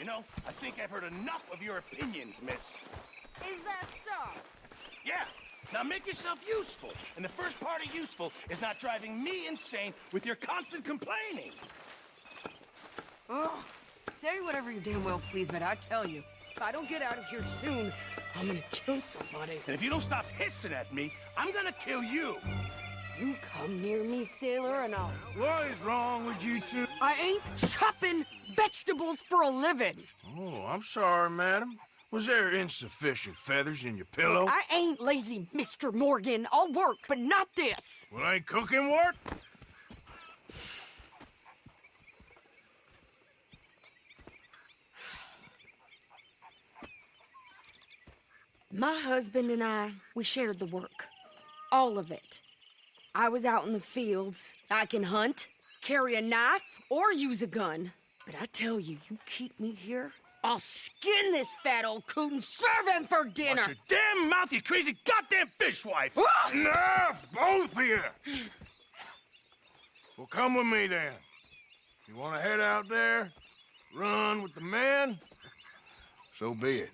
know, I think I've heard enough of your opinions, miss. Is that so? Yeah. Now make yourself useful. And the first part of useful is not driving me insane with your constant complaining. Oh, say whatever you damn well please, but I tell you, if I don't get out of here soon, I'm gonna kill somebody. And if you don't stop hissing at me, I'm gonna kill you. You come near me, sailor, and I'll... What is wrong with you two? I ain't chopping vegetables for a living. Oh, I'm sorry, madam. Was there insufficient feathers in your pillow? I ain't lazy, Mr. Morgan. I'll work, but not this. Well, ain't cooking work? My husband and I, we shared the work. All of it. I was out in the fields. I can hunt, carry a knife, or use a gun. But I tell you, you keep me here, I'll skin this fat old coot and serve him for dinner. Watch your damn mouth, you crazy goddamn fishwife! Enough, both of you! Well, come with me, then. You want to head out there, run with the men? So be it.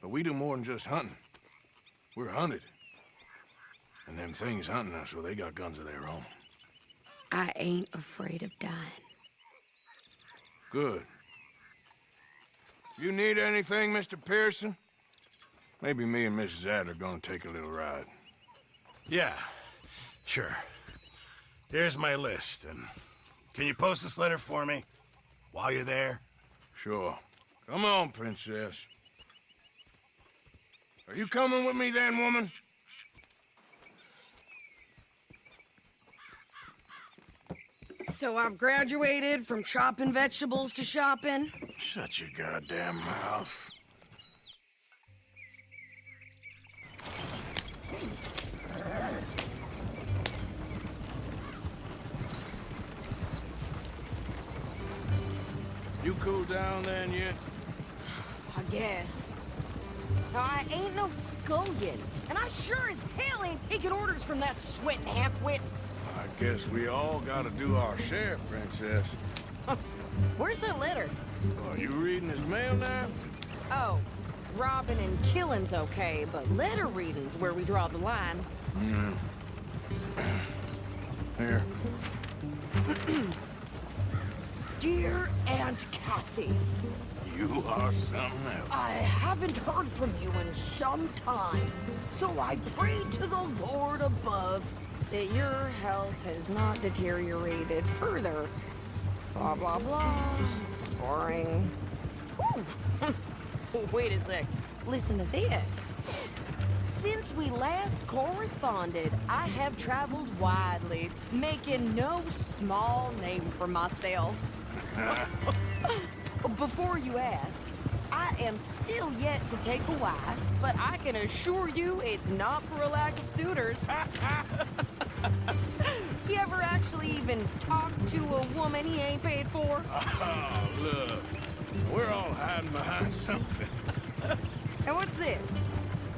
But we do more than just hunting. We're hunted. And them things hunting us, well, they got guns of their own. I ain't afraid of dying. Good. You need anything, Mr. Pearson? Maybe me and Mrs. Adler are gonna take a little ride. Yeah, sure. Here's my list, and can you post this letter for me while you're there? Sure. Come on, Princess. Are you coming with me then, woman? So I've graduated from chopping vegetables to shopping? Shut your goddamn mouth. You cool down then yet? I guess. Now, I ain't no scullion, and I sure as hell ain't taking orders from that sweating half-wit. I guess we all gotta do our share, Princess. Where's that letter? Are you reading his mail now? Oh, robbing and killing's okay, but letter reading's where we draw the line. Here. Dear Aunt Kathy, You are something else. I haven't heard from you in some time, so I pray to the Lord above that your health has not deteriorated further. Blah, blah, blah. It's boring. Ooh. Wait a sec. Listen to this. Since we last corresponded, I have traveled widely, making no small name for myself. Before you ask, I am still yet to take a wife, but I can assure you it's not for a lack of suitors. You ever actually even talk to a woman he ain't paid for? Oh, look. We're all hiding behind something. And what's this?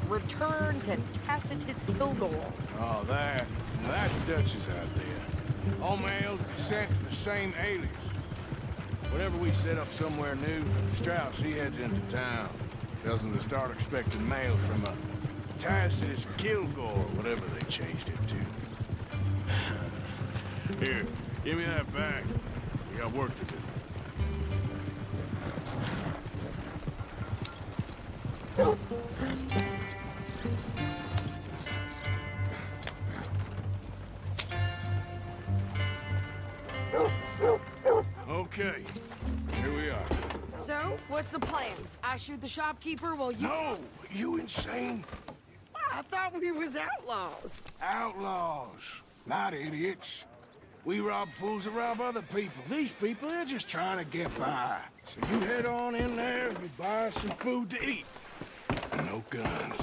Return to Tacitus Kilgore. Oh, that's Dutch's idea. All mails be sent to the same alias. Whenever we set up somewhere new, Strauss, he heads into town. Tells them to start expecting mail from a Tacitus Kilgore, whatever they changed it to. Here, give me that bag. We got work to do. Okay, here we are. So, what's the plan? I shoot the shopkeeper while you... No, you insane? I thought we was outlaws. Outlaws, not idiots. We rob fools that rob other people. These people, they're just trying to get by. So you head on in there, you buy us some food to eat. No guns.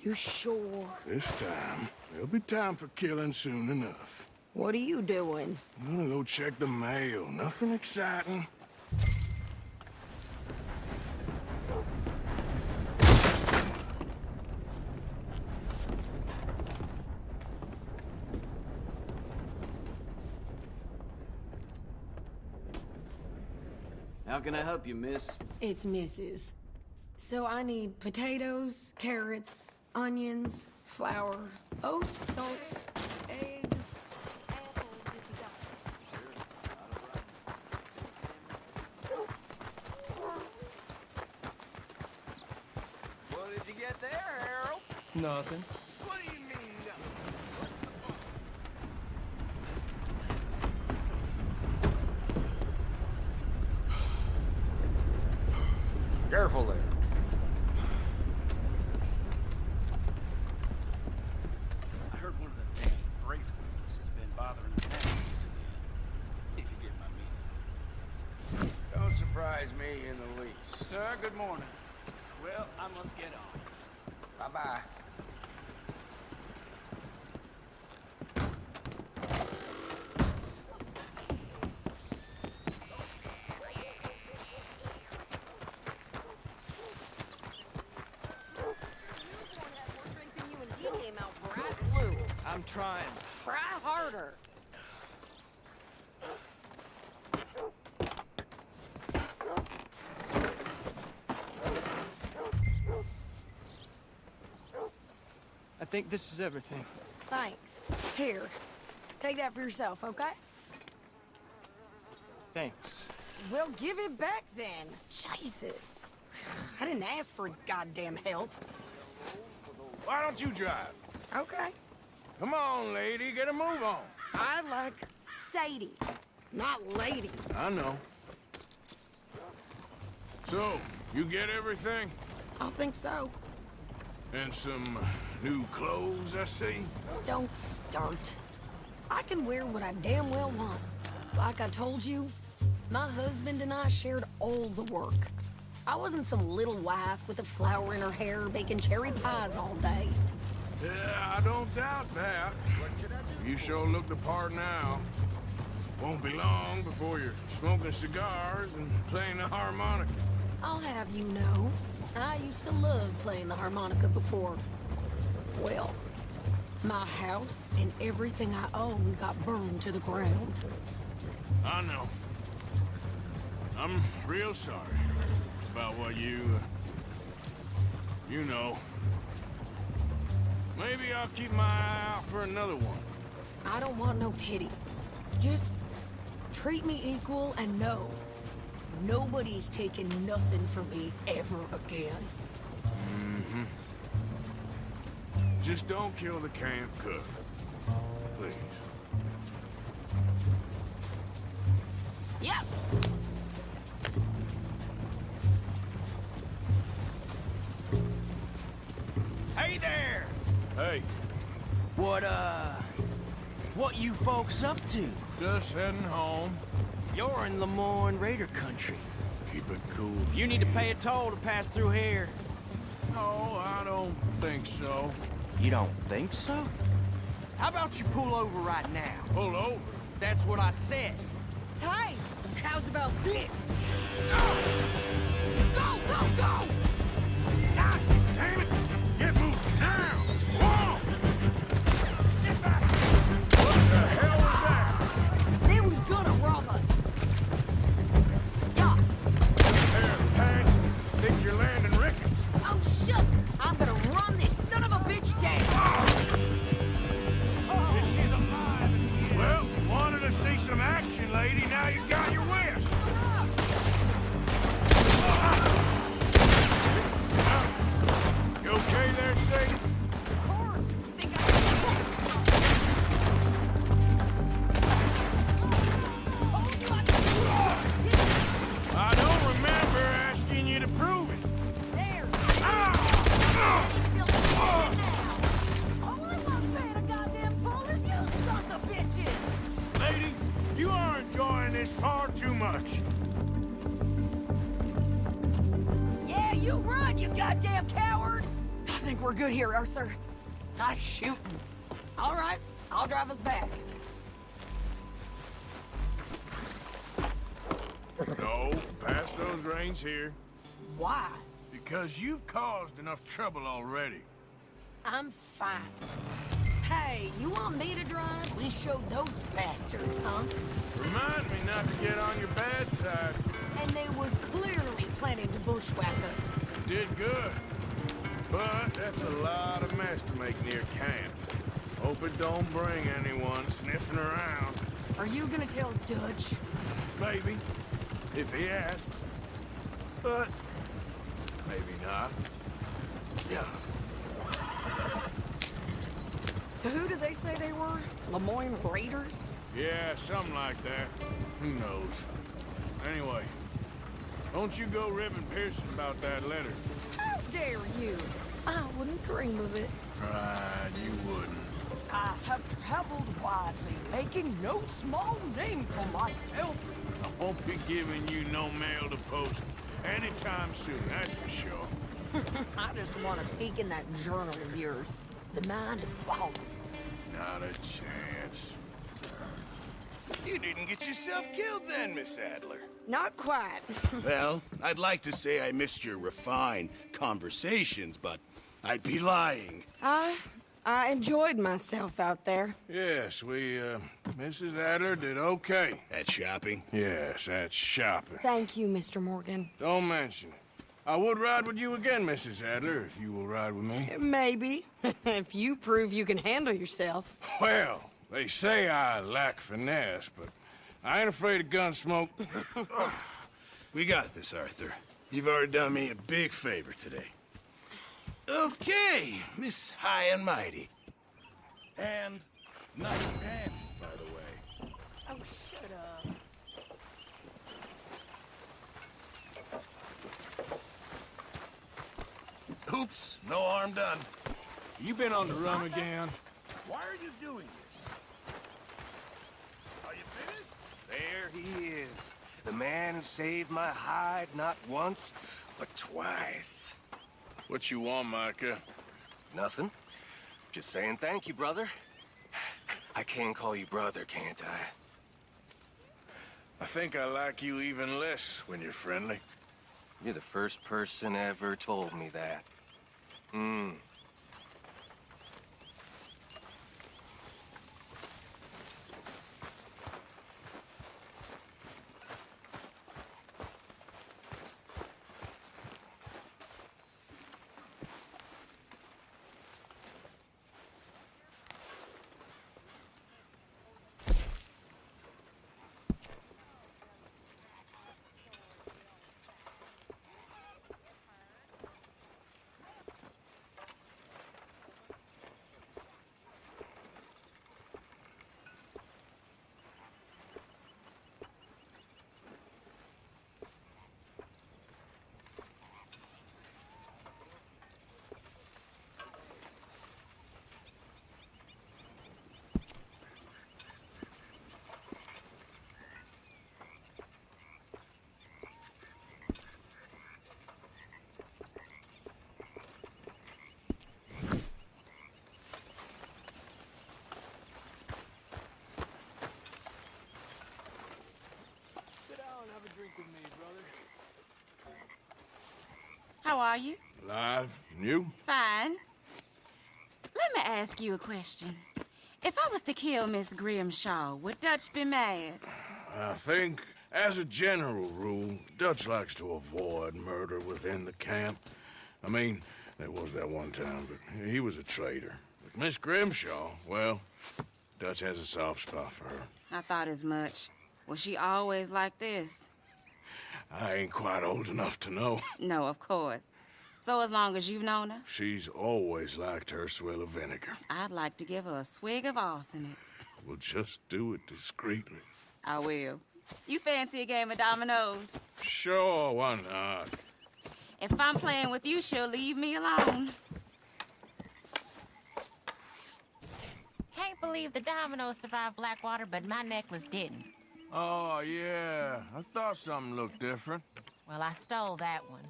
You sure? This time, there'll be time for killing soon enough. What are you doing? I'm gonna go check the mail. Nothing exciting. How can I help you, miss? It's Mrs. So I need potatoes, carrots, onions, flour, oats, salt, eggs, apples if you got What did you get there, Harold? Nothing. What do you mean? Careful there. I heard one of the damn Braithwaites has been bothering the Nashville again. If you get my meaning. Don't surprise me in the least. Sir, good morning. Well, I must get on. Bye-bye. I'm trying. Try harder. I think this is everything. Thanks. Here, take that for yourself, okay? Thanks. Well, give it back then. Jesus. I didn't ask for his goddamn help. Why don't you drive? Okay. Come on, lady, get a move on. I like Sadie, not lady. I know. So, you get everything? I think so. And some new clothes, I see? Don't start. I can wear what I damn well want. Like I told you, my husband and I shared all the work. I wasn't some little wife with a flower in her hair baking cherry pies all day. Yeah, I don't doubt that. You sure look the part now. Won't be long before you're smoking cigars and playing the harmonica. I'll have you know, I used to love playing the harmonica before. Well, my house and everything I own got burned to the ground. I know. I'm real sorry about what you know. Maybe I'll keep my eye out for another one. I don't want no pity. Just treat me equal and know nobody's taking nothing from me ever again. Mm-hmm. Just don't kill the camp cook. Please. Yep. Hey there! Hey, What you folks up to? just heading home. You're in Lemoyne Raider country. Keep it cool. You need to pay a toll to pass through here. No, I don't think so. You don't think so? How about you pull over right now? Pull over. That's what I said. Hey, how's about this? Go, go, go! God damn it! Get moved now! Whoa! Get back! What the hell was that? They was gonna rob us. Yeah. Pair of pants. Think you're landing Ricketts. Oh, shut! I'm gonna run this son of a bitch down. If she's alive. Well, you wanted to see some action, lady. Now you got your wish. You okay there, Sadie? Of course. Think I don't remember asking you to prove it. There. Ah! He's still standing now. All I want paying a goddamn toll is you sons of bitches. Lady, you are enjoying this far too much. Yeah, you run, you goddamn coward. I think we're good here, Arthur. Nice shooting. All right, I'll drive us back. No, pass those reins here. Why? Because you've caused enough trouble already. I'm fine. Hey, you want me to drive? We showed those bastards, huh? Remind me not to get on your bad side. And they was clearly planning to bushwhack us. Did good. But that's a lot of mess to make near camp. Hope it don't bring anyone sniffing around. Are you gonna tell Dutch? Maybe, if he asks. But maybe not. Yeah. So who did they say they were? Lemoyne Raiders? Yeah, something like that. Who knows? Anyway, don't you go ribbing Pearson about that letter. How dare you? I wouldn't dream of it. Right, you wouldn't. I have traveled widely, making no small name for myself. I won't be giving you no mail to post anytime soon, that's for sure. I just want to peek in that journal of yours. The mind boggles. Not a chance. You didn't get yourself killed then, Miss Adler. Not quite. Well, I'd like to say I missed your refined conversations, but I'd be lying. I enjoyed myself out there. Yes, Mrs. Adler did okay. At shopping? Yes, that's shopping. Thank you, Mr. Morgan. Don't mention it. I would ride with you again, Mrs. Adler, if you will ride with me. Maybe. If you prove you can handle yourself. Well, they say I lack finesse, but I ain't afraid of gun smoke. We got this, Arthur. You've already done me a big favor today. Okay, Miss High and Mighty. And nice pants, by the way. Oh, shut up. Oops, no harm done. You been on the run again? Why are you doing this? Are you finished? There he is. The man who saved my hide not once, but twice. What you want, Micah? Nothing. Just saying thank you, brother. I can call you brother, can't I? I think I like you even less when you're friendly. You're the first person ever told me that. Hmm. How are you? Alive? And you? Fine. Let me ask you a question. If I was to kill Miss Grimshaw, would Dutch be mad? I think, as a general rule, Dutch likes to avoid murder within the camp. I mean, there was that one time, but he was a traitor. But Miss Grimshaw, well, Dutch has a soft spot for her. I thought as much. Was she always like this? I ain't quite old enough to know. No, of course. So as long as you've known her, She's always liked her swill of vinegar. I'd like to give her a swig of arsenic. We'll just do it discreetly. I will. You fancy a game of dominoes? Sure, why not? If I'm playing with you, she'll leave me alone. Can't believe the dominoes survived Blackwater, but my necklace didn't. Oh, yeah. I thought something looked different. Well, I stole that one.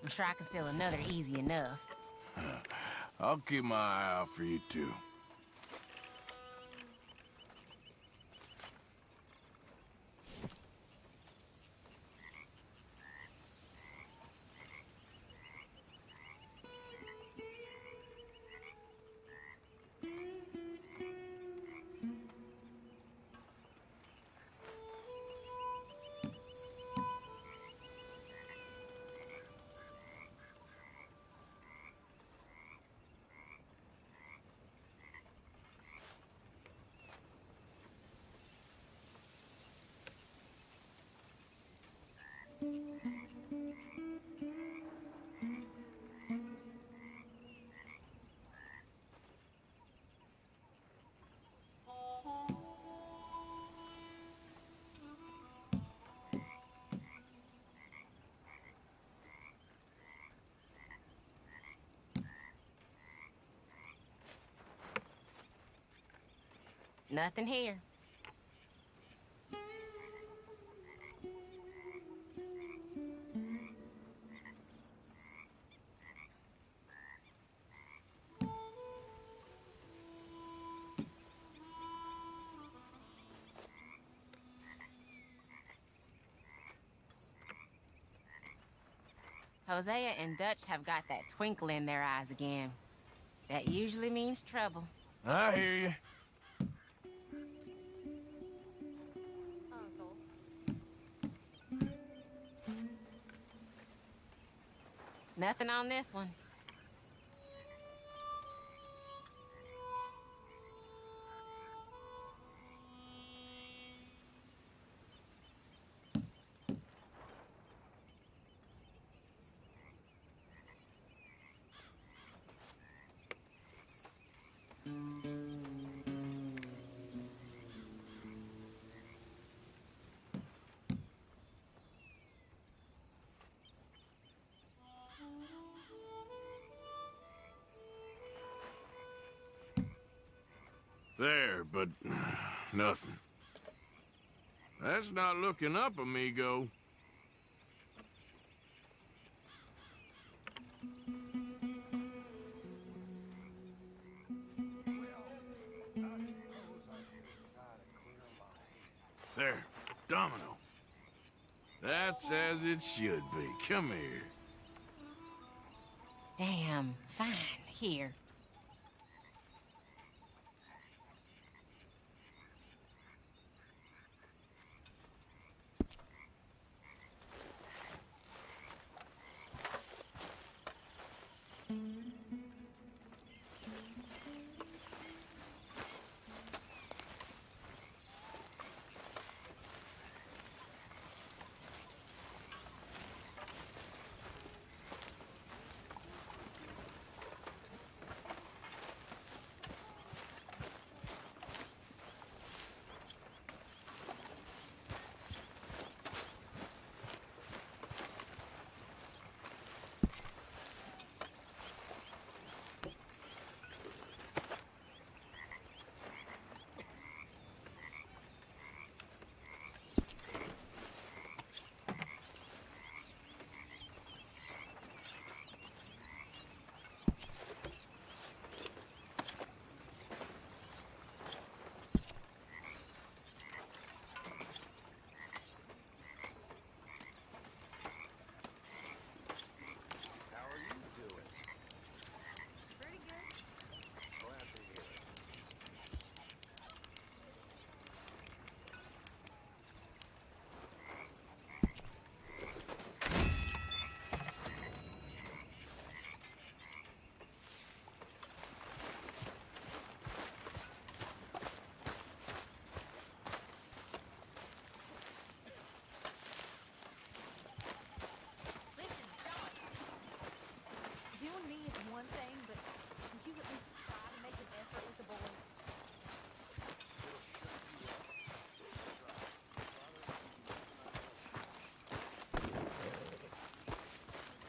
I'm sure I can steal another easy enough. I'll keep my eye out for you, too. Nothing here. Hosea and Dutch have got that twinkle in their eyes again. That usually means trouble. I hear you. Nothing on this one. There, but nothing. That's not looking up, amigo. There, Domino. That's as it should be. Come here. Damn, fine. Here.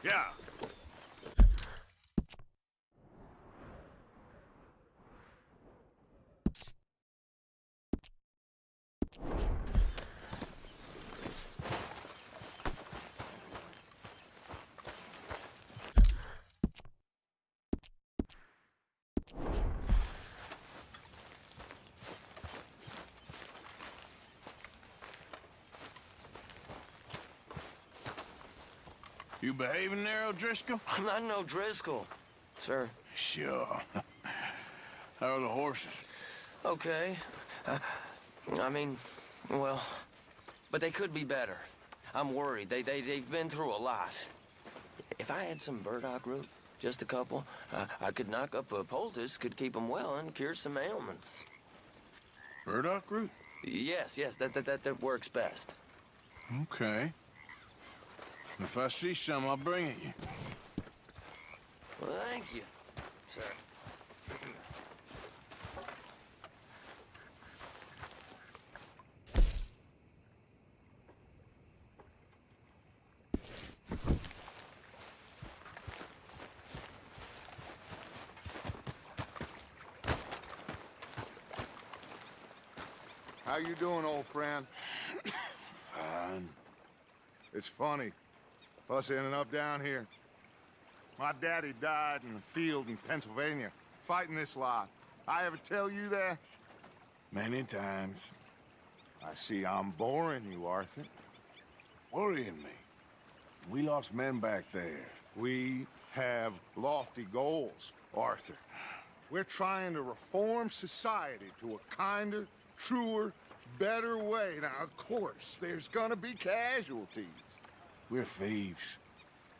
Yeah. You behaving there, O'Driscoll? I'm not no Driscoll, sir. Sure. How are the horses? Okay. I mean, well, but they could be better. I'm worried. They've been through a lot. If I had some burdock root, just a couple, I could knock up a poultice, could keep them well, and cure some ailments. Burdock root? Yes, that works best. Okay. If I see some, I'll bring it you. Well, thank you, sir. How you doing, old friend? Fine. It's funny, us ending up down here. My daddy died in the field in Pennsylvania, fighting this lot. I ever tell you that? Many times. I see I'm boring you, Arthur. Worrying me. We lost men back there. We have lofty goals, Arthur. We're trying to reform society to a kinder, truer, better way. Now, of course, there's gonna be casualties. We're thieves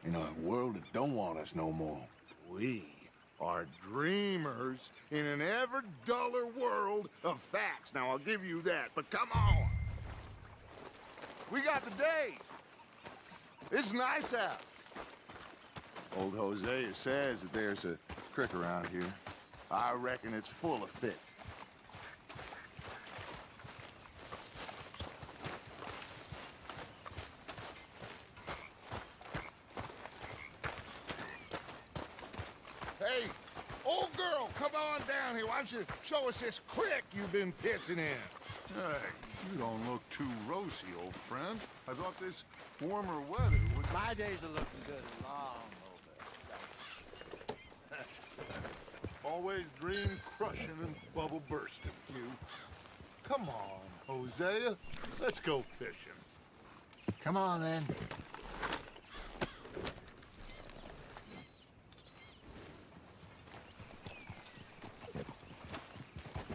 in a world that don't want us no more. We are dreamers in an ever duller world of facts. Now, I'll give you that, but come on. We got the day. It's nice out. Old Hosea says that there's a creek around here. I reckon it's full of fish. Hey, old girl, come on down here. Why don't you show us this creek you've been pissing in? Hey, you don't look too rosy, old friend. I thought this warmer weather would... My days are looking good and long over. Always dream crushing and bubble bursting, you. Come on, Hosea. Let's go fishing. Come on, then.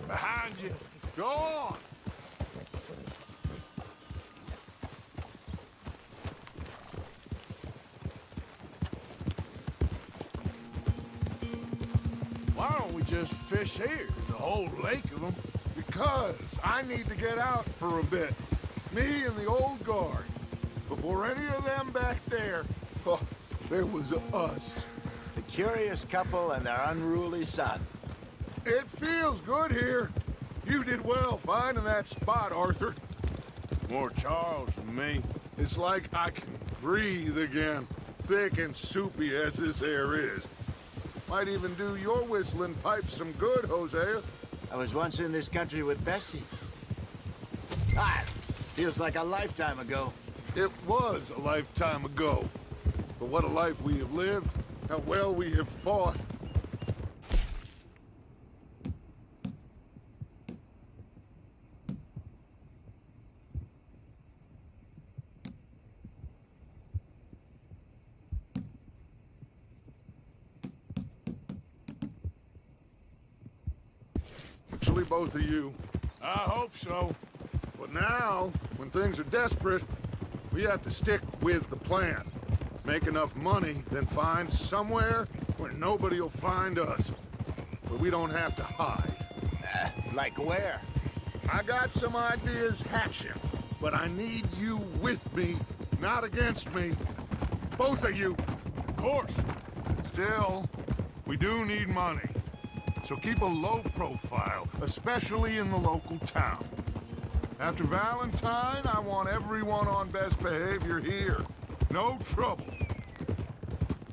Behind you. Go on. Why don't we just fish here? There's a whole lake of them. Because I need to get out for a bit. Me and the old guard. Before any of them back there, oh, there was us. The curious couple and their unruly son. It feels good here. You did well finding that spot, Arthur. More Charles than me. It's like I can breathe again, thick and soupy as this air is. Might even do your whistling pipes some good, Hosea. I was once in this country with Bessie. Ah, feels like a lifetime ago. It was a lifetime ago. But what a life we have lived, how well we have fought. Actually, both of you. I hope so. But now, when things are desperate, we have to stick with the plan. Make enough money, then find somewhere where nobody will find us. Where we don't have to hide. Like where? I got some ideas hatching, but I need you with me, not against me. Both of you. Of course. Still, we do need money. So keep a low profile, especially in the local town. After Valentine, I want everyone on best behavior here. No trouble.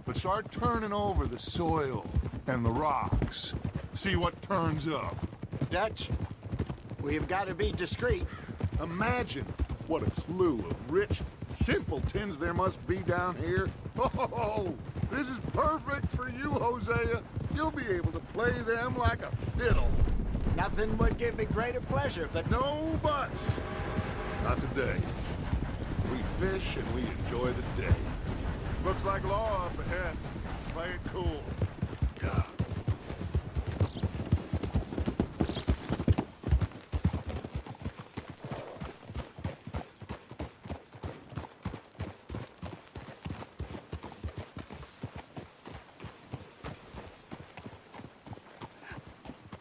But start turning over the soil and the rocks. See what turns up. Dutch, we've got to be discreet. Imagine what a slew of rich simpletons there must be down here. Oh, this is perfect for you, Hosea. You'll be able to play them like a fiddle. Nothing would give me greater pleasure, but No buts. Not today. We fish and we enjoy the day. Looks like law up ahead. Play it cool. God.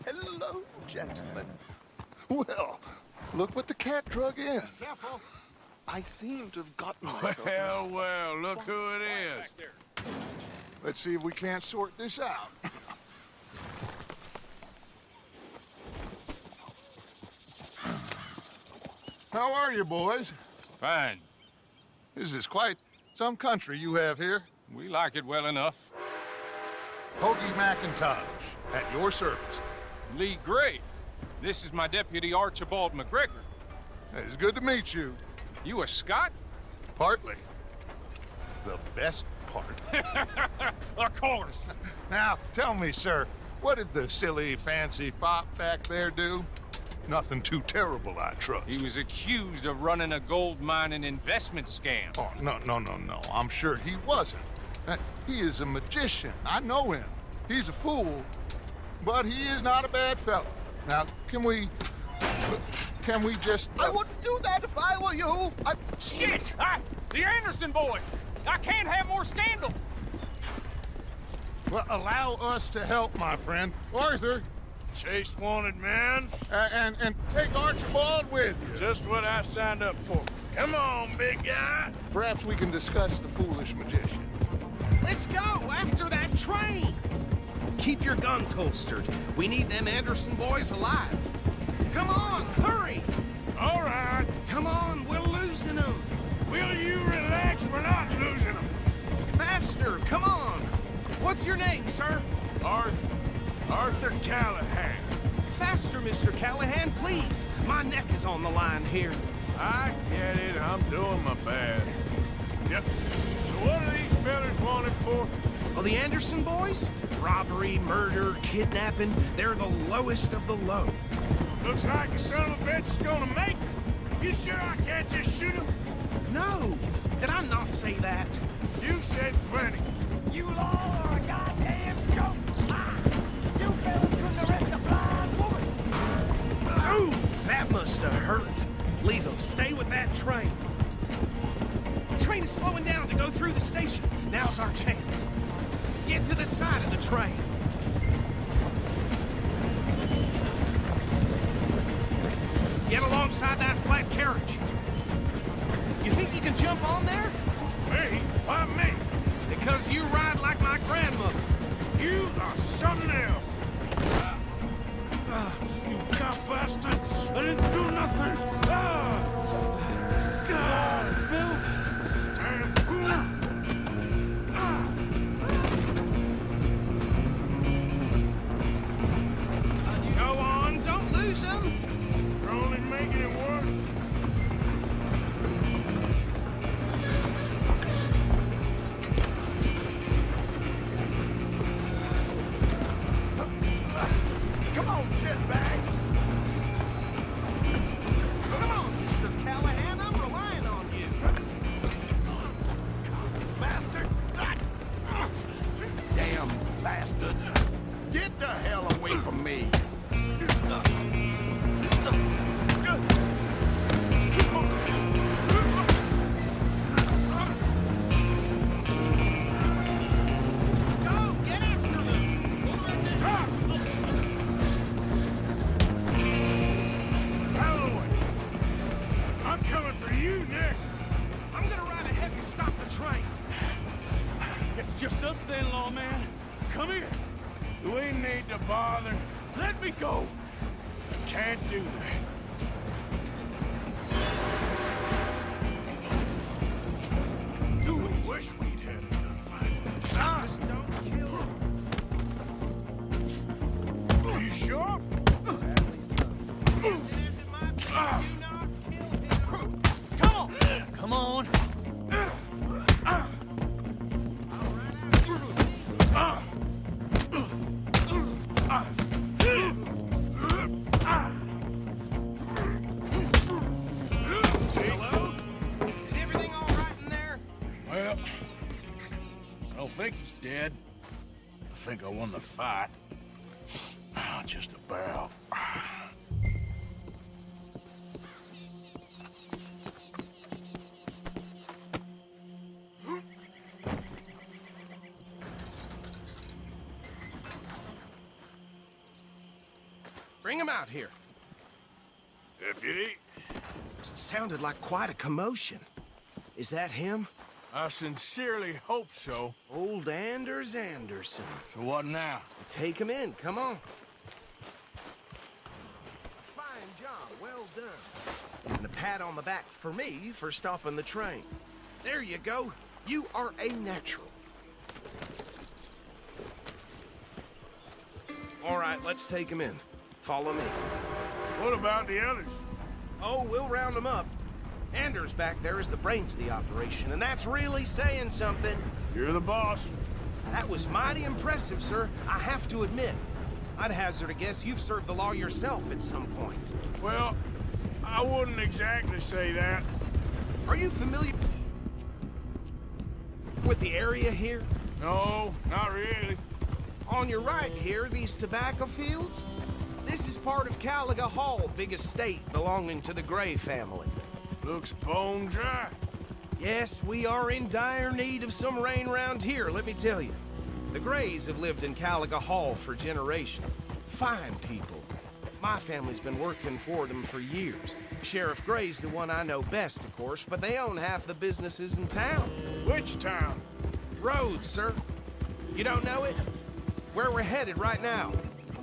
hello, gentlemen. Well, look what the cat drug in. Careful. I seem to have gotten myself... Well, look who it is. Let's see if we can't sort this out. How are you, boys? Fine. This is quite some country you have here. We like it well enough. Hoagie McIntosh, at your service. Lee Gray. This is my deputy, Archibald McGregor. It's good to meet you. You a Scot? Partly. The best part. Of course. Now, tell me, sir, what did the silly, fancy fop back there do? Nothing too terrible, I trust. He was accused of running a gold mining investment scam. Oh, no. I'm sure he wasn't. He is a magician. I know him. He's a fool, but he is not a bad fellow. Now, can we just... I wouldn't do that if I were you. Shit! The Anderson boys! I can't have more scandal! Well, allow us to help, my friend. Arthur, Chase wanted man. and take Archibald with you. Just what I signed up for. Come on, big guy. Perhaps we can discuss the foolish magician. Let's go after that train. Keep your guns holstered. We need them Anderson boys alive. Come on, hurry. All right. Come on, we're losing them. Will you relax? We're not losing them. Faster, come on. What's your name, sir? Arthur Callahan. Faster, Mr. Callahan, please. My neck is on the line here. I get it. I'm doing my best. Yep. So what are these fellas wanted for? Oh, the Anderson boys? Robbery, murder, kidnapping. They're the lowest of the low. Looks like the son of a bitch is gonna make it. You sure I can't just shoot him? No. Did I not say that? You said plenty. You all are a goddamn joke! You fellas couldn't arrest a blind woman! Ooh, that must have hurt. Leave them. Stay with that train. The train is slowing down to go through the station. Now's our chance. Get to the side of the train. Get alongside that flat carriage. You think you can jump on there? Me? Why me? Because you ride like my grandmother. You are something else. You cop bastard! I didn't do nothing! God, Bill! Damn fool! Go on, don't lose them. You're only making it worse. Come on, shitbag. Come on, Mr. Callahan, I'm relying on you. Bastard! Damn bastard! Get the hell away from me! Go, get after them. Stop! Alloway! I'm coming for you next! I'm gonna ride ahead and stop the train. Guess it's just us then, lawman. Come here. Do we need to bother? Let me go. I can't do that. Do we wish we'd had a gunfight? Are you sure? Come on. Hello? Is everything all right in there? Well, I don't think he's dead. I think I won the fight. Just about. Bring him out here. Deputy, Sounded like quite a commotion. Is that him? I sincerely hope so. Old Anders Anderson. So what now? Take him in, come on. Fine job, well done. And a pat on the back for me for stopping the train. There you go. You are a natural. All right, let's take him in. Follow me. What about the others? Oh, we'll round them up. Anders back there is the brains of the operation, and that's really saying something. You're the boss. That was mighty impressive, sir. I have to admit. I'd hazard a guess you've served the law yourself at some point. Well, I wouldn't exactly say that. Are you familiar with the area here? No, not really. On your right here, these tobacco fields? This is part of Caliga Hall, big estate belonging to the Gray family. Looks bone dry. Yes, we are in dire need of some rain round here, let me tell you. The Grays have lived in Caliga Hall for generations. Fine people. My family's been working for them for years. Sheriff Gray's the one I know best, of course, but they own half the businesses in town. Which town? Rhodes, sir. You don't know it? Where we're headed right now.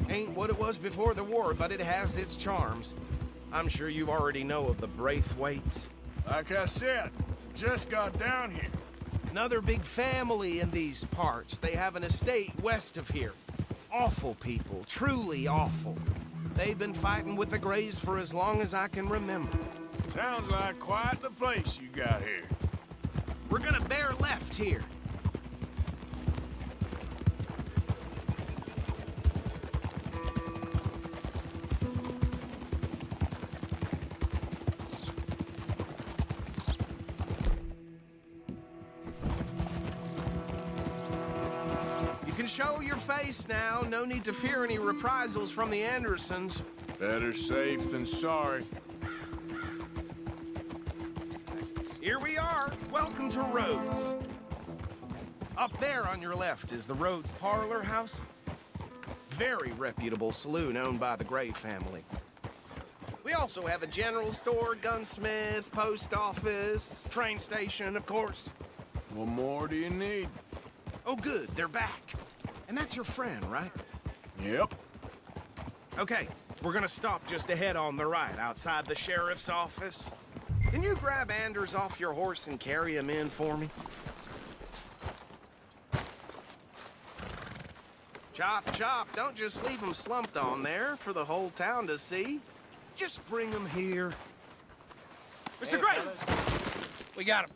Ain't what it was before the war, but it has its charms. I'm sure you already know of the Braithwaites. Like I said, just got down here. Another big family in these parts. They have an estate west of here. Awful people, truly awful. They've been fighting with the Grays for as long as I can remember. Sounds like quite the place you got here. We're gonna bear left here. You can show your face now. No need to fear any reprisals from the Andersons. Better safe than sorry. Here we are. Welcome to Rhodes. Up there on your left is the Rhodes Parlor House. Very reputable saloon owned by the Gray family. We also have a general store, gunsmith, post office, train station, of course. What more do you need? Oh, good. They're back. And that's your friend, right? Yep. Okay, we're gonna stop just ahead on the right, outside the sheriff's office. Can you grab Anders off your horse and carry him in for me? Chop, chop. Don't just leave him slumped on there for the whole town to see. Just bring him here. Mr. Gray! We got him.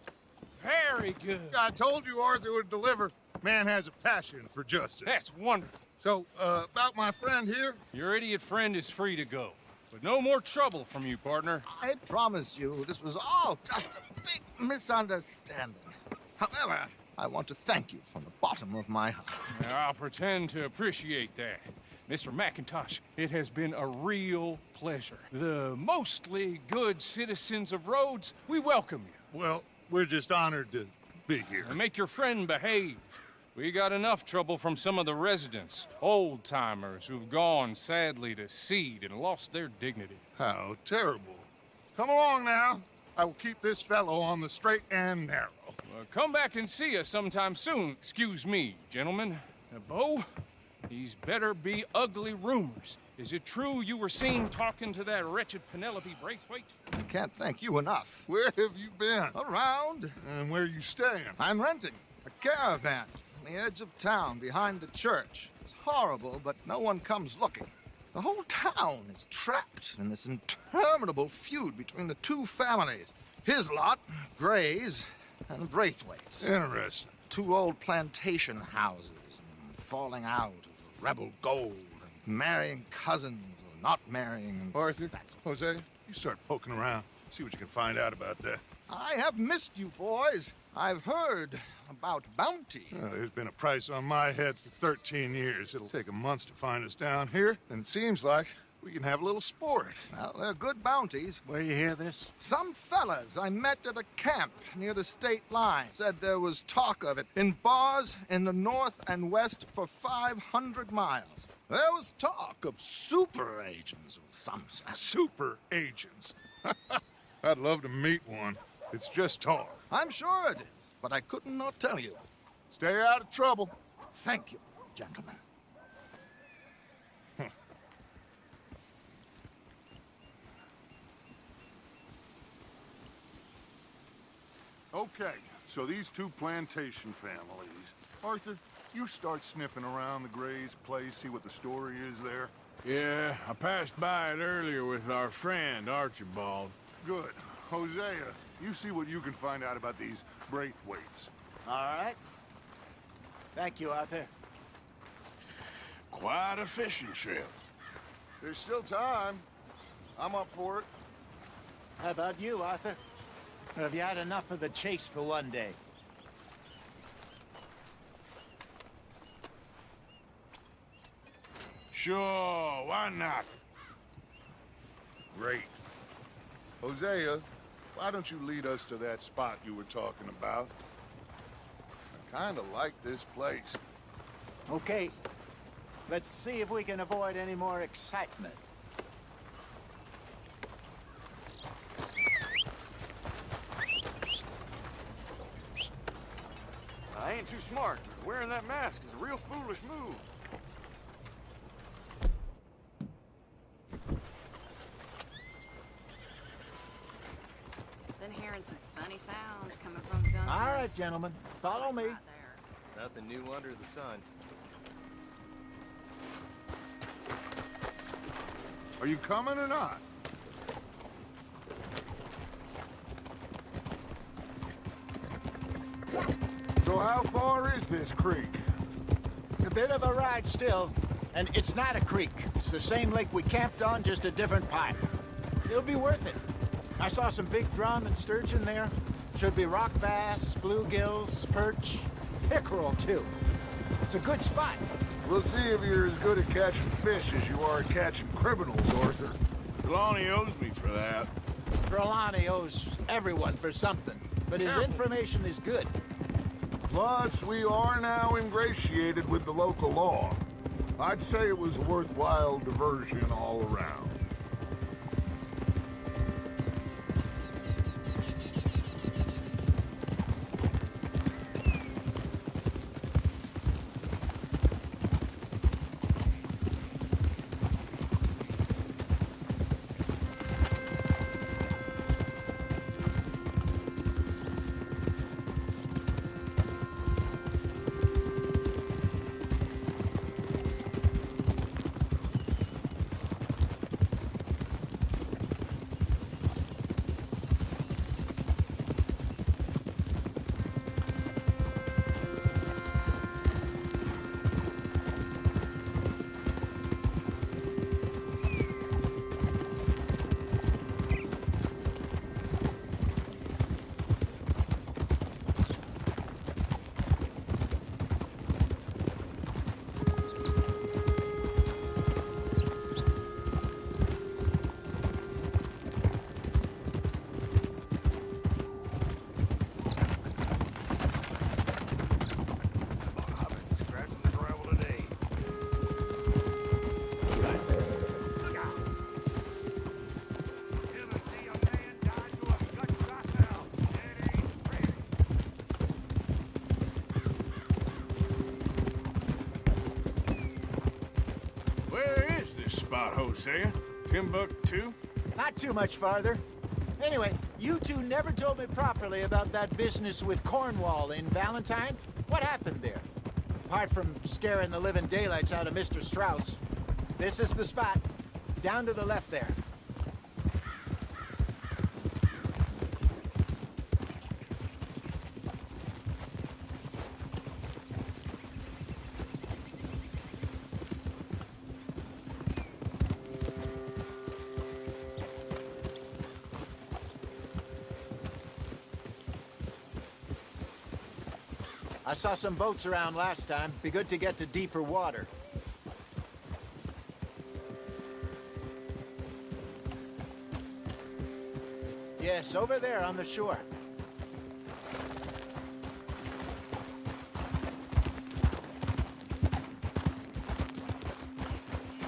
Very good. I told you Arthur would deliver. Man has a passion for justice. That's wonderful. So, about my friend here? Your idiot friend is free to go. But no more trouble from you, partner. I promise you, this was all just a big misunderstanding. However, I want to thank you from the bottom of my heart. I'll pretend to appreciate that. Mr. McIntosh, it has been a real pleasure. The mostly good citizens of Rhodes, we welcome you. Well, we're just honored to be here. And make your friend behave. We got enough trouble from some of the residents, old-timers who've gone, sadly, to seed and lost their dignity. How terrible. Come along now. I will keep this fellow on the straight and narrow. Come back and see us sometime soon. Excuse me, gentlemen. Bo, these better be ugly rumors. Is it true you were seen talking to that wretched Penelope Braithwaite? I can't thank you enough. Where have you been? Around. And where are you staying? I'm renting a caravan on the edge of town behind the church. It's horrible, but no one comes looking. The whole town is trapped in this interminable feud between the two families. His lot, Gray's, and Braithwaite's. Interesting. Two old plantation houses, and falling out of rebel gold, and marrying cousins or not marrying. And Arthur, that's Jose, you start poking around. See what you can find out about that. I have missed you, boys. I've heard about bounty. There's been a price on my head for 13 years. It'll take a month to find us down here, and it seems like we can have a little sport. Well, they're good bounties. Where you hear this? Some fellas I met at a camp near the state line said there was talk of it in bars in the north and west for 500 miles. There was talk of super agents of some sort. Super agents. I'd love to meet one. It's just talk. I'm sure it is, but I couldn't not tell you. Stay out of trouble. Thank you, gentlemen. Okay, so these two plantation families. Arthur, you start sniffing around the Gray's place, see what the story is there. Yeah, I passed by it earlier with our friend, Archibald. Good. Hosea, you see what you can find out about these Braithwaites. All right. Thank you, Arthur. Quite a fishing trip. There's still time. I'm up for it. How about you, Arthur? Or have you had enough of the chase for one day? Sure, why not? Great. Hosea, why don't you lead us to that spot you were talking about? I kind of like this place. Okay. Let's see if we can avoid any more excitement. I ain't too smart. Wearing that mask is a real foolish move. Been hearing some funny sounds coming from the gunsmith. All right, gentlemen. Follow me. Right there. Nothing new under the sun. Are you coming or not? So how far is this creek? It's a bit of a ride still, and it's not a creek. It's the same lake we camped on, just a different pipe. It'll be worth it. I saw some big drum and sturgeon there. Should be rock bass, bluegills, perch, pickerel too. It's a good spot. We'll see if you're as good at catching fish as you are at catching criminals, Arthur. Trelawney owes me for that. Trelawney owes everyone for something, but his information is good. Plus, we are now ingratiated with the local law. I'd say it was a worthwhile diversion all around. Hosea? Timbuktu? Not too much farther. Anyway, you two never told me properly about that business with Cornwall in Valentine. What happened there? Apart from scaring the living daylights out of Mr. Strauss. This is the spot. Down to the left there. I saw some boats around last time. Be good to get to deeper water. Yes, over there on the shore.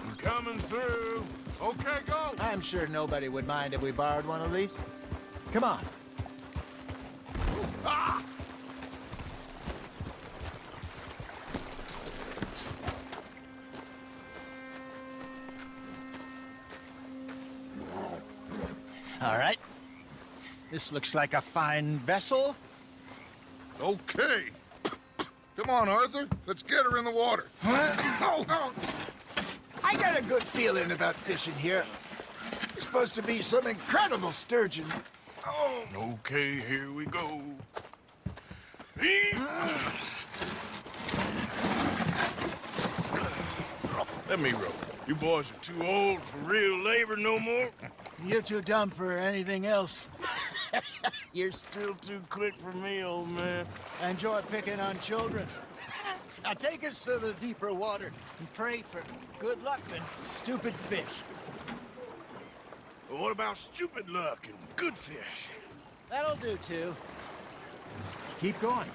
I'm coming through. Okay, go. I'm sure nobody would mind if we borrowed one of these. Come on. Ah! All right. This looks like a fine vessel. Okay. Come on, Arthur. Let's get her in the water. I got a good feeling about fishing here. There's supposed to be some incredible sturgeon. Oh. Okay, here we go. Let me row. You boys are too old for real labor no more. You're too dumb for anything else. You're still too quick for me, old man. I enjoy picking on children. Now take us to the deeper water and pray for good luck and stupid fish. But what about stupid luck and good fish? That'll do, too. Keep going.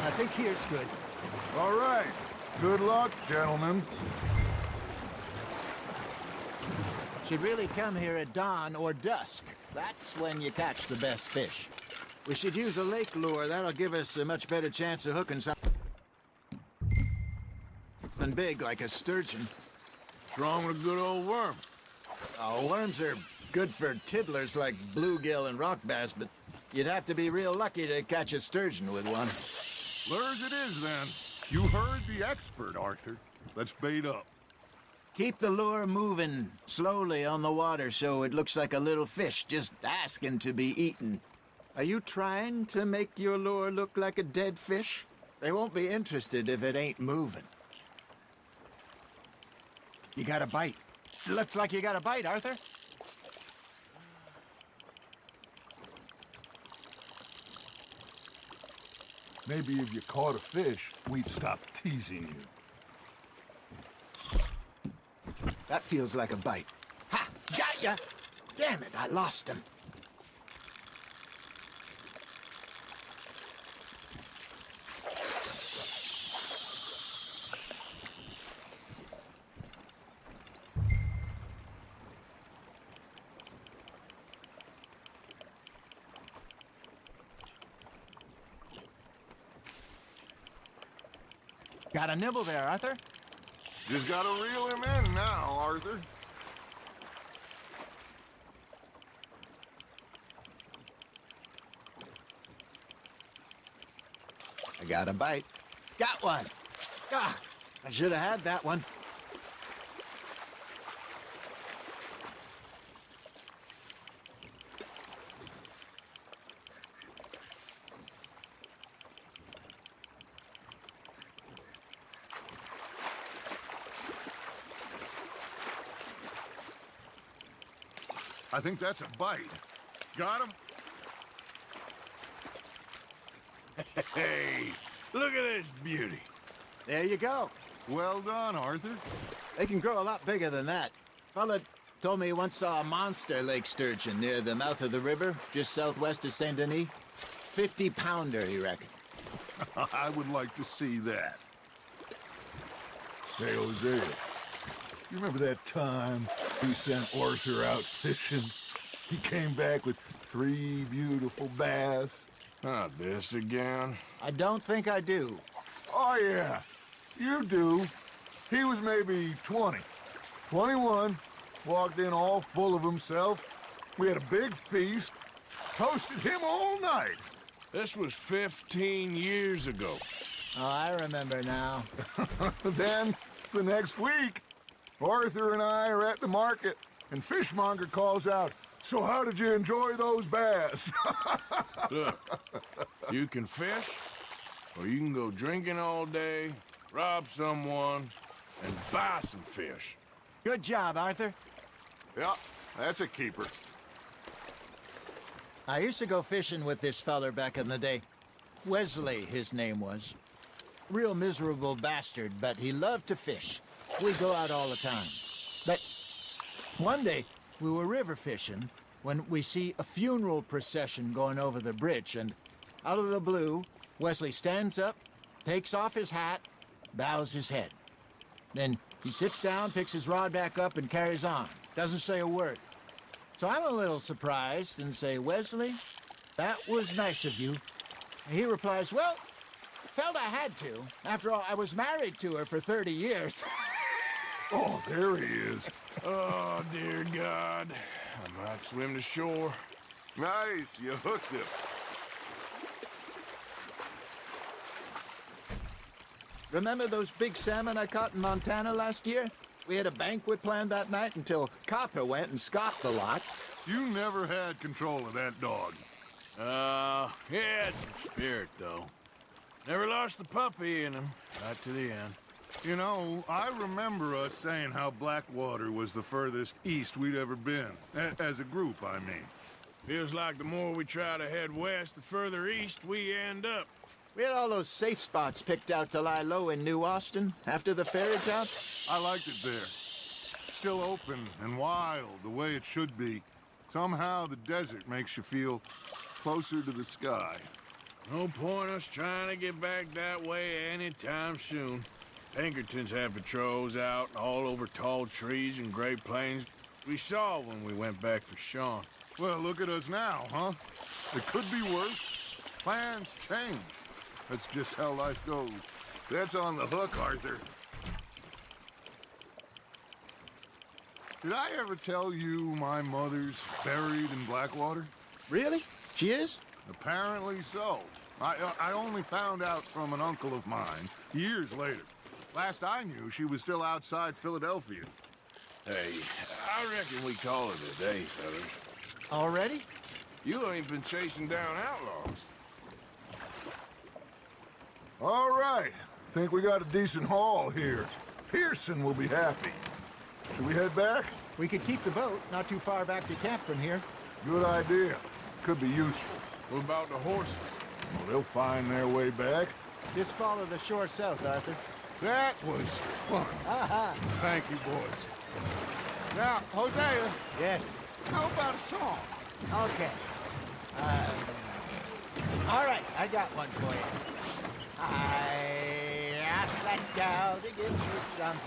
I think here's good. All right. Good luck, gentlemen. Should really come here at dawn or dusk. That's when you catch the best fish. We should use a lake lure. That'll give us a much better chance of hooking something big like a sturgeon. What's wrong with a good old worm? Oh, worms are good for tiddlers like bluegill and rock bass, but you'd have to be real lucky to catch a sturgeon with one. Lures it is, then. You heard the expert, Arthur. Let's bait up. Keep the lure moving slowly on the water so it looks like a little fish just asking to be eaten. Are you trying to make your lure look like a dead fish? They won't be interested if it ain't moving. You got a bite. Looks like you got a bite, Arthur. Maybe if you caught a fish, we'd stop teasing you. That feels like a bite. Ha! Got ya! Damn it, I lost him. Got a nibble there, Arthur? Just gotta reel him in now, Arthur. I got a bite. Got one! Ah, I should have had that one. I think that's a bite. Got him? Hey, look at this beauty. There you go. Well done, Arthur. They can grow a lot bigger than that. Fella told me he once saw a monster lake sturgeon near the mouth of the river, just southwest of Saint Denis. 50-pounder, he reckoned. I would like to see that. Hey, Hosea. You remember that time we sent Arthur out fishing? He came back with 3 beautiful bass. Not this again. I don't think I do. Oh, yeah. You do. He was maybe 20. 21. Walked in all full of himself. We had a big feast. Toasted him all night. This was 15 years ago. Oh, I remember now. Then, the next week, Arthur and I are at the market, and Fishmonger calls out, "So how did you enjoy those bass?" Look, you can fish, or you can go drinking all day, rob someone, and buy some fish. Good job, Arthur. Yeah, that's a keeper. I used to go fishing with this feller back in the day. Wesley, his name was. Real miserable bastard, but he loved to fish. We'd go out all the time. But one day, we were river fishing when we see a funeral procession going over the bridge, and out of the blue, Wesley stands up, takes off his hat, bows his head. Then he sits down, picks his rod back up, and carries on. Doesn't say a word. So I'm a little surprised and say, "Wesley, that was nice of you." And he replies, "Well, felt I had to. After all, I was married to her for 30 years. Oh, there he is. Oh, dear God. I might swim to shore. Nice, you hooked him. Remember those big salmon I caught in Montana last year? We had a banquet planned that night until Copper went and scoffed a lot. You never had control of that dog. He had some spirit, though. Never lost the puppy in him, right to the end. You know, I remember us saying how Blackwater was the furthest east we'd ever been. As a group, I mean. Feels like the more we try to head west, the further east we end up. We had all those safe spots picked out to lie low in New Austin after the ferry town. I liked it there. Still open and wild, the way it should be. Somehow the desert makes you feel closer to the sky. No point us trying to get back that way anytime soon. Pinkertons had patrols out all over tall trees and Great Plains. We saw when we went back for Sean. Well, look at us now, huh? It could be worse. Plans change. That's just how life goes. That's on the hook, Arthur. Did I ever tell you my mother's buried in Blackwater? Really? She is? Apparently so. I only found out from an uncle of mine years later. Last I knew, she was still outside Philadelphia. Hey, I reckon we call it a day, fellas. Already? You ain't been chasing down outlaws. All right. Think we got a decent haul here. Pearson will be happy. Should we head back? We could keep the boat not too far back to camp from here. Good idea. Could be useful. What about the horses? Well, they'll find their way back. Just follow the shore south, Arthur. That was fun. Aha! Thank you, boys. Now, Hosea, Yes. how about a song? Okay. All right, I got one for you. I asked that gal to give me some.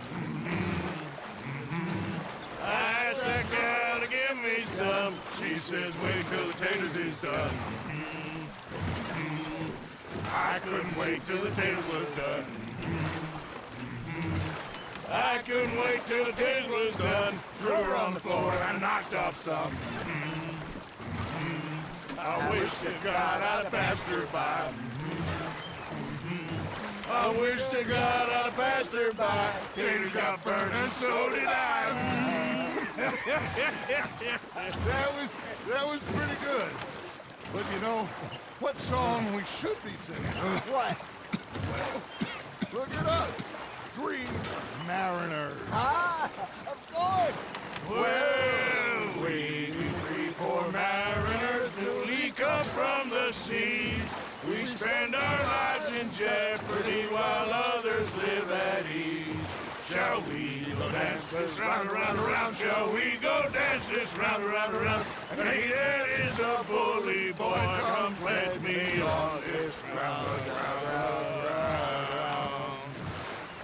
I asked that gal to give me some. She says, wait till the taters is done. I couldn't wait till the taters was done. I couldn't wait till the taters was done. Threw her on the floor and knocked off some. I wish to God I'd passed her by. I wish to God I'd passed her by. Taters got burned and so did I. That was pretty good. But you know, what song we should be singing? What? Look at us. 3 mariners. Ah, of course. Well, we 3 poor mariners newly come from the sea. We spend our lives in jeopardy while others live at ease. Shall we go dance this round, around, around? Shall we go dance this round, around, around? And he that is a bully boy, come pledge me on this round, round, round.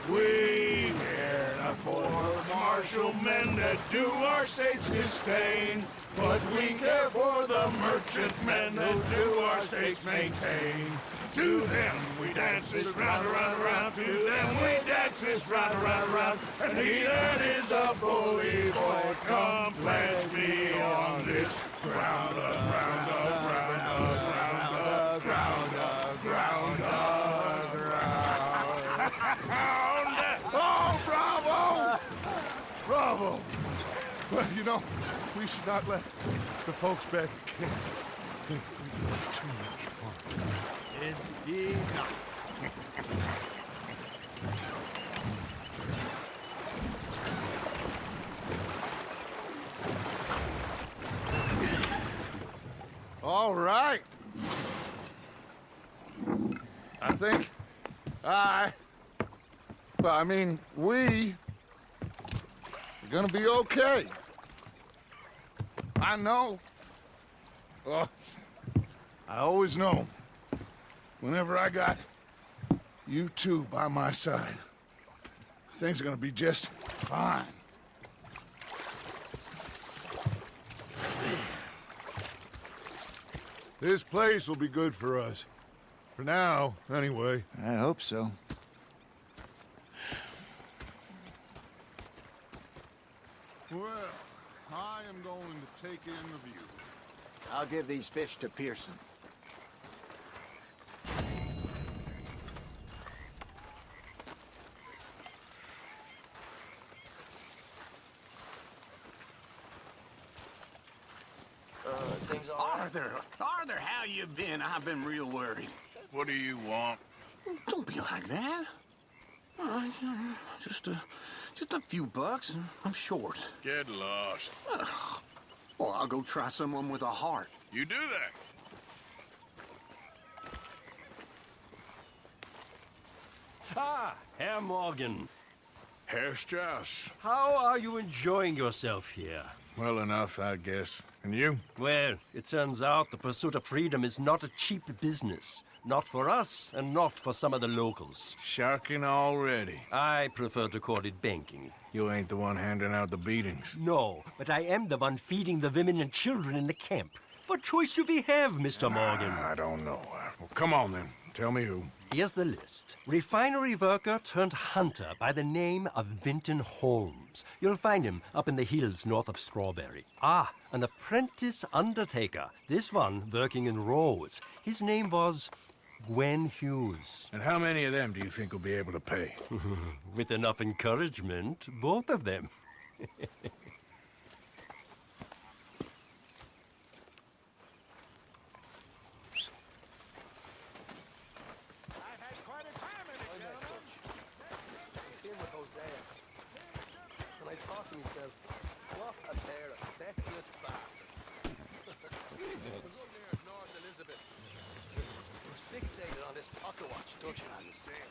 We care not for martial men that do our states disdain, but we care for the merchant men that do our states maintain. To them we dance this round, around, around. To them we dance this round, around, around. And he that is a bully boy, come pledge me on this ground, ground, ground, ground, ground, ground, ground. Oh, bravo! Bravo! Well, you know, we should not let the folks back at camp think we had too much fun. Indeed not. All right. I think we are gonna be okay. I know. Oh, I always know. Whenever I got you two by my side, things are gonna be just fine. This place will be good for us. For now, anyway. I hope so. am going to take in the view. I'll give these fish to Pearson. Things all right? Arthur, how you been? I've been real worried. What do you want? Don't be like that. All right, just a few bucks, and I'm short. Get lost. Well, I'll go try someone with a heart. You do that. Ah, Herr Morgan. Herr Strauss. How are you enjoying yourself here? Well enough, I guess. And you? Well, it turns out the pursuit of freedom is not a cheap business. Not for us, and not for some of the locals. Sharking already. I prefer to call it banking. You ain't the one handing out the beatings. No, but I am the one feeding the women and children in the camp. What choice do we have, Mr. Morgan? I don't know. Well, come on then. Tell me who. Here's the list. Refinery worker turned hunter by the name of Vinton Holmes. You'll find him up in the hills north of Strawberry. Ah, an apprentice undertaker. This one working in Rose. His name was Gwen Hughes. And how many of them do you think will be able to pay? With enough encouragement, both of them.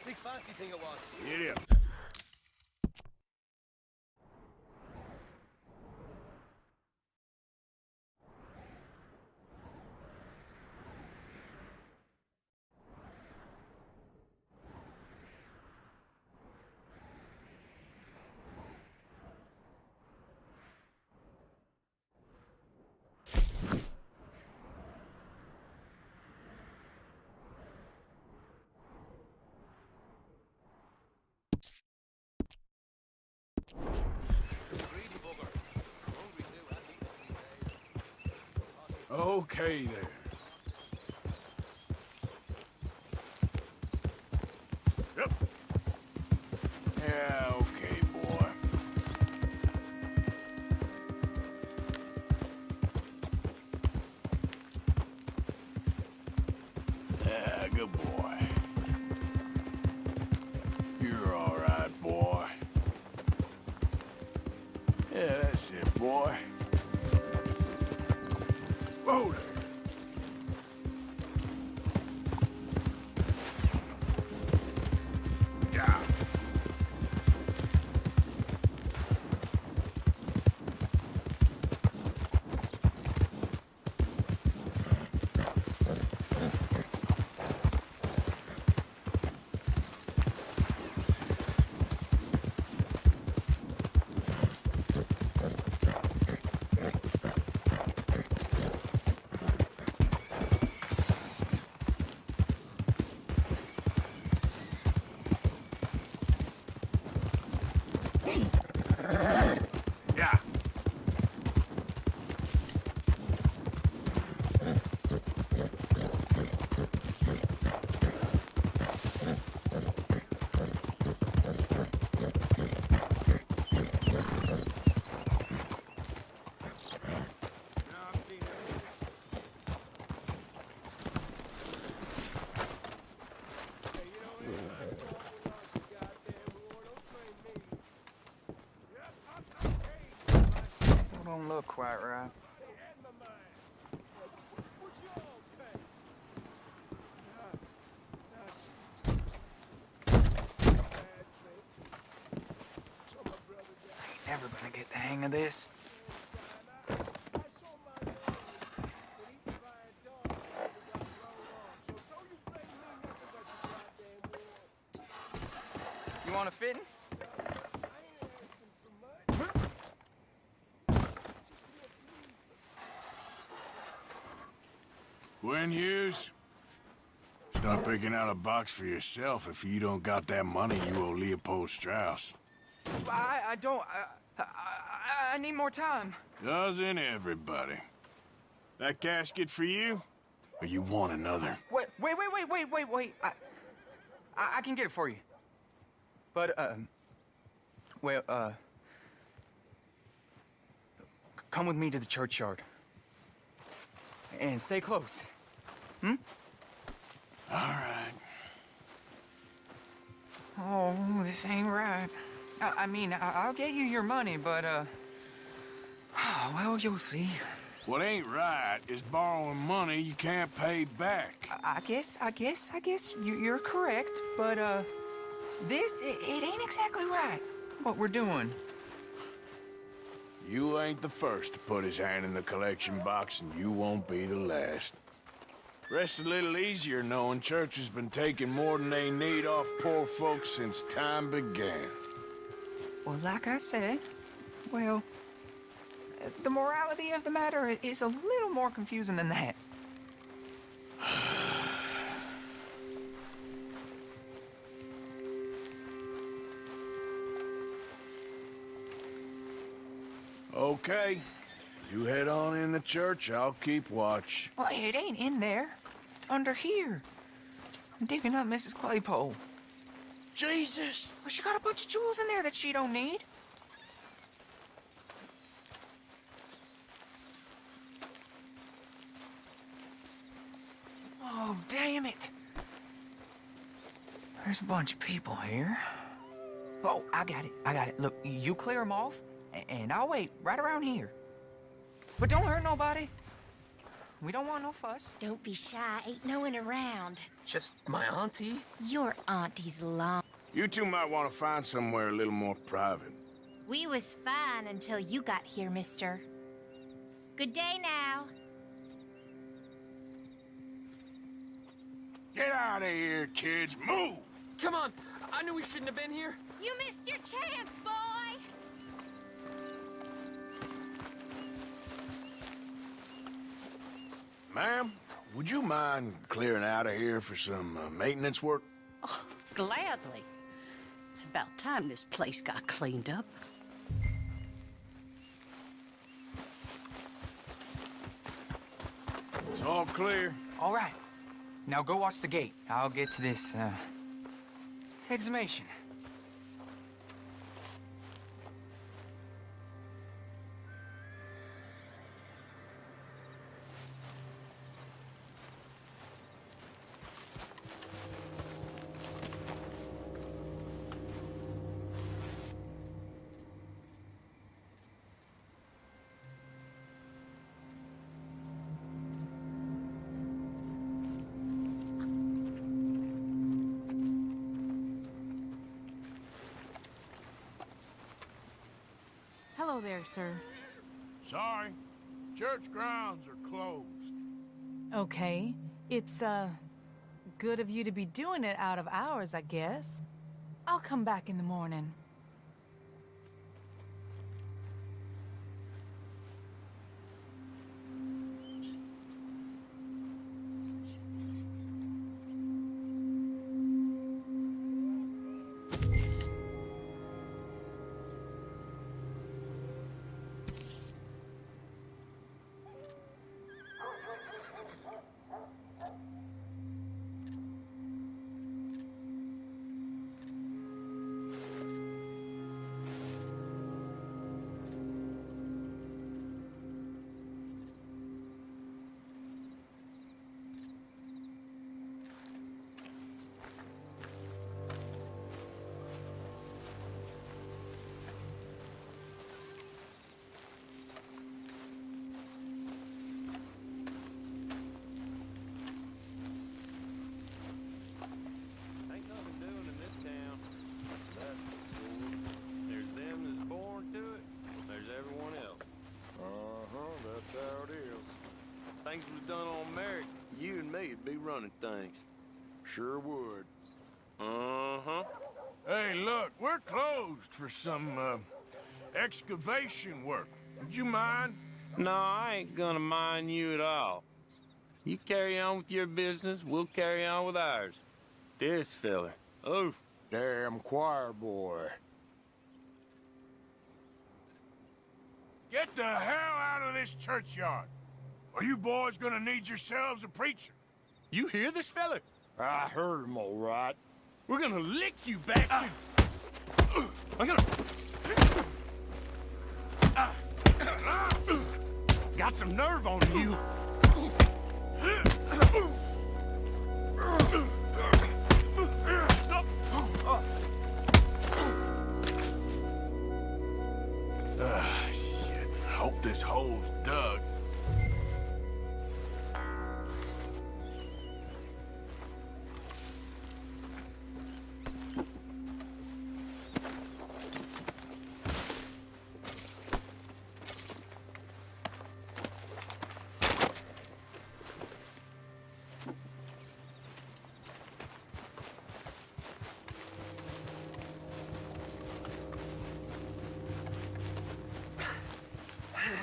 Big fancy thing it was. Idiot. Okay there. Yep. Yeah, okay, boy. Yeah, good boy. You're all right, boy. Yeah, that's it, boy. Whoa there. Yeah. Yeah. Don't look quite right. Never gonna get the hang of this. You want a fitting? Gwen Hughes? Start picking out a box for yourself. If you don't got that money, you owe Leopold Strauss. I don't. I need more time. Doesn't everybody? That casket for you? Or you want another? Wait. I can get it for you. But, come with me to the churchyard. And stay close. Hmm? All right. Oh, this ain't right. I mean, I'll get you your money, but, well, you'll see. What ain't right is borrowing money you can't pay back. I guess you're correct, but, it ain't exactly right, what we're doing. You ain't the first to put his hand in the collection box, and you won't be the last. Rests a little easier knowing church has been taking more than they need off poor folks since time began. Well, like I said, well, the morality of the matter is a little more confusing than that. Okay. You head on in the church, I'll keep watch. Well, it ain't in there. It's under here. I'm digging up Mrs. Claypole. Jesus! Well, she got a bunch of jewels in there that she don't need. Oh, damn it. There's a bunch of people here. Oh, I got it. Look, you clear them off, and I'll wait right around here. But don't hurt nobody. We don't want no fuss. Don't be shy. Ain't no one around. Just my auntie. Your auntie's long. You two might want to find somewhere a little more private. We was fine until you got here, mister. Good day now. Get out of here, kids. Move! Come on. I knew we shouldn't have been here. You missed your chance, boy. Ma'am, would you mind clearing out of here for some maintenance work? Oh, gladly. It's about time this place got cleaned up. It's all clear. All right. Now go watch the gate. I'll get to this exhumation. Hello there, sir. Sorry. Church grounds are closed. Okay. It's, good of you to be doing it out of hours, I guess. I'll come back in the morning. Things was done on merit, you and me'd be running things. Sure would. Uh-huh. Hey, look, we're closed for some, excavation work. Would you mind? No, I ain't gonna mind you at all. You carry on with your business, we'll carry on with ours. This fella. Oh, damn choir boy. Get the hell out of this churchyard. Or you boys gonna need yourselves a preacher. You hear this fella? I heard him, all right. We're gonna lick you, bastard! I'm gonna... Got some nerve on you. Shit. Hope this hole's dug.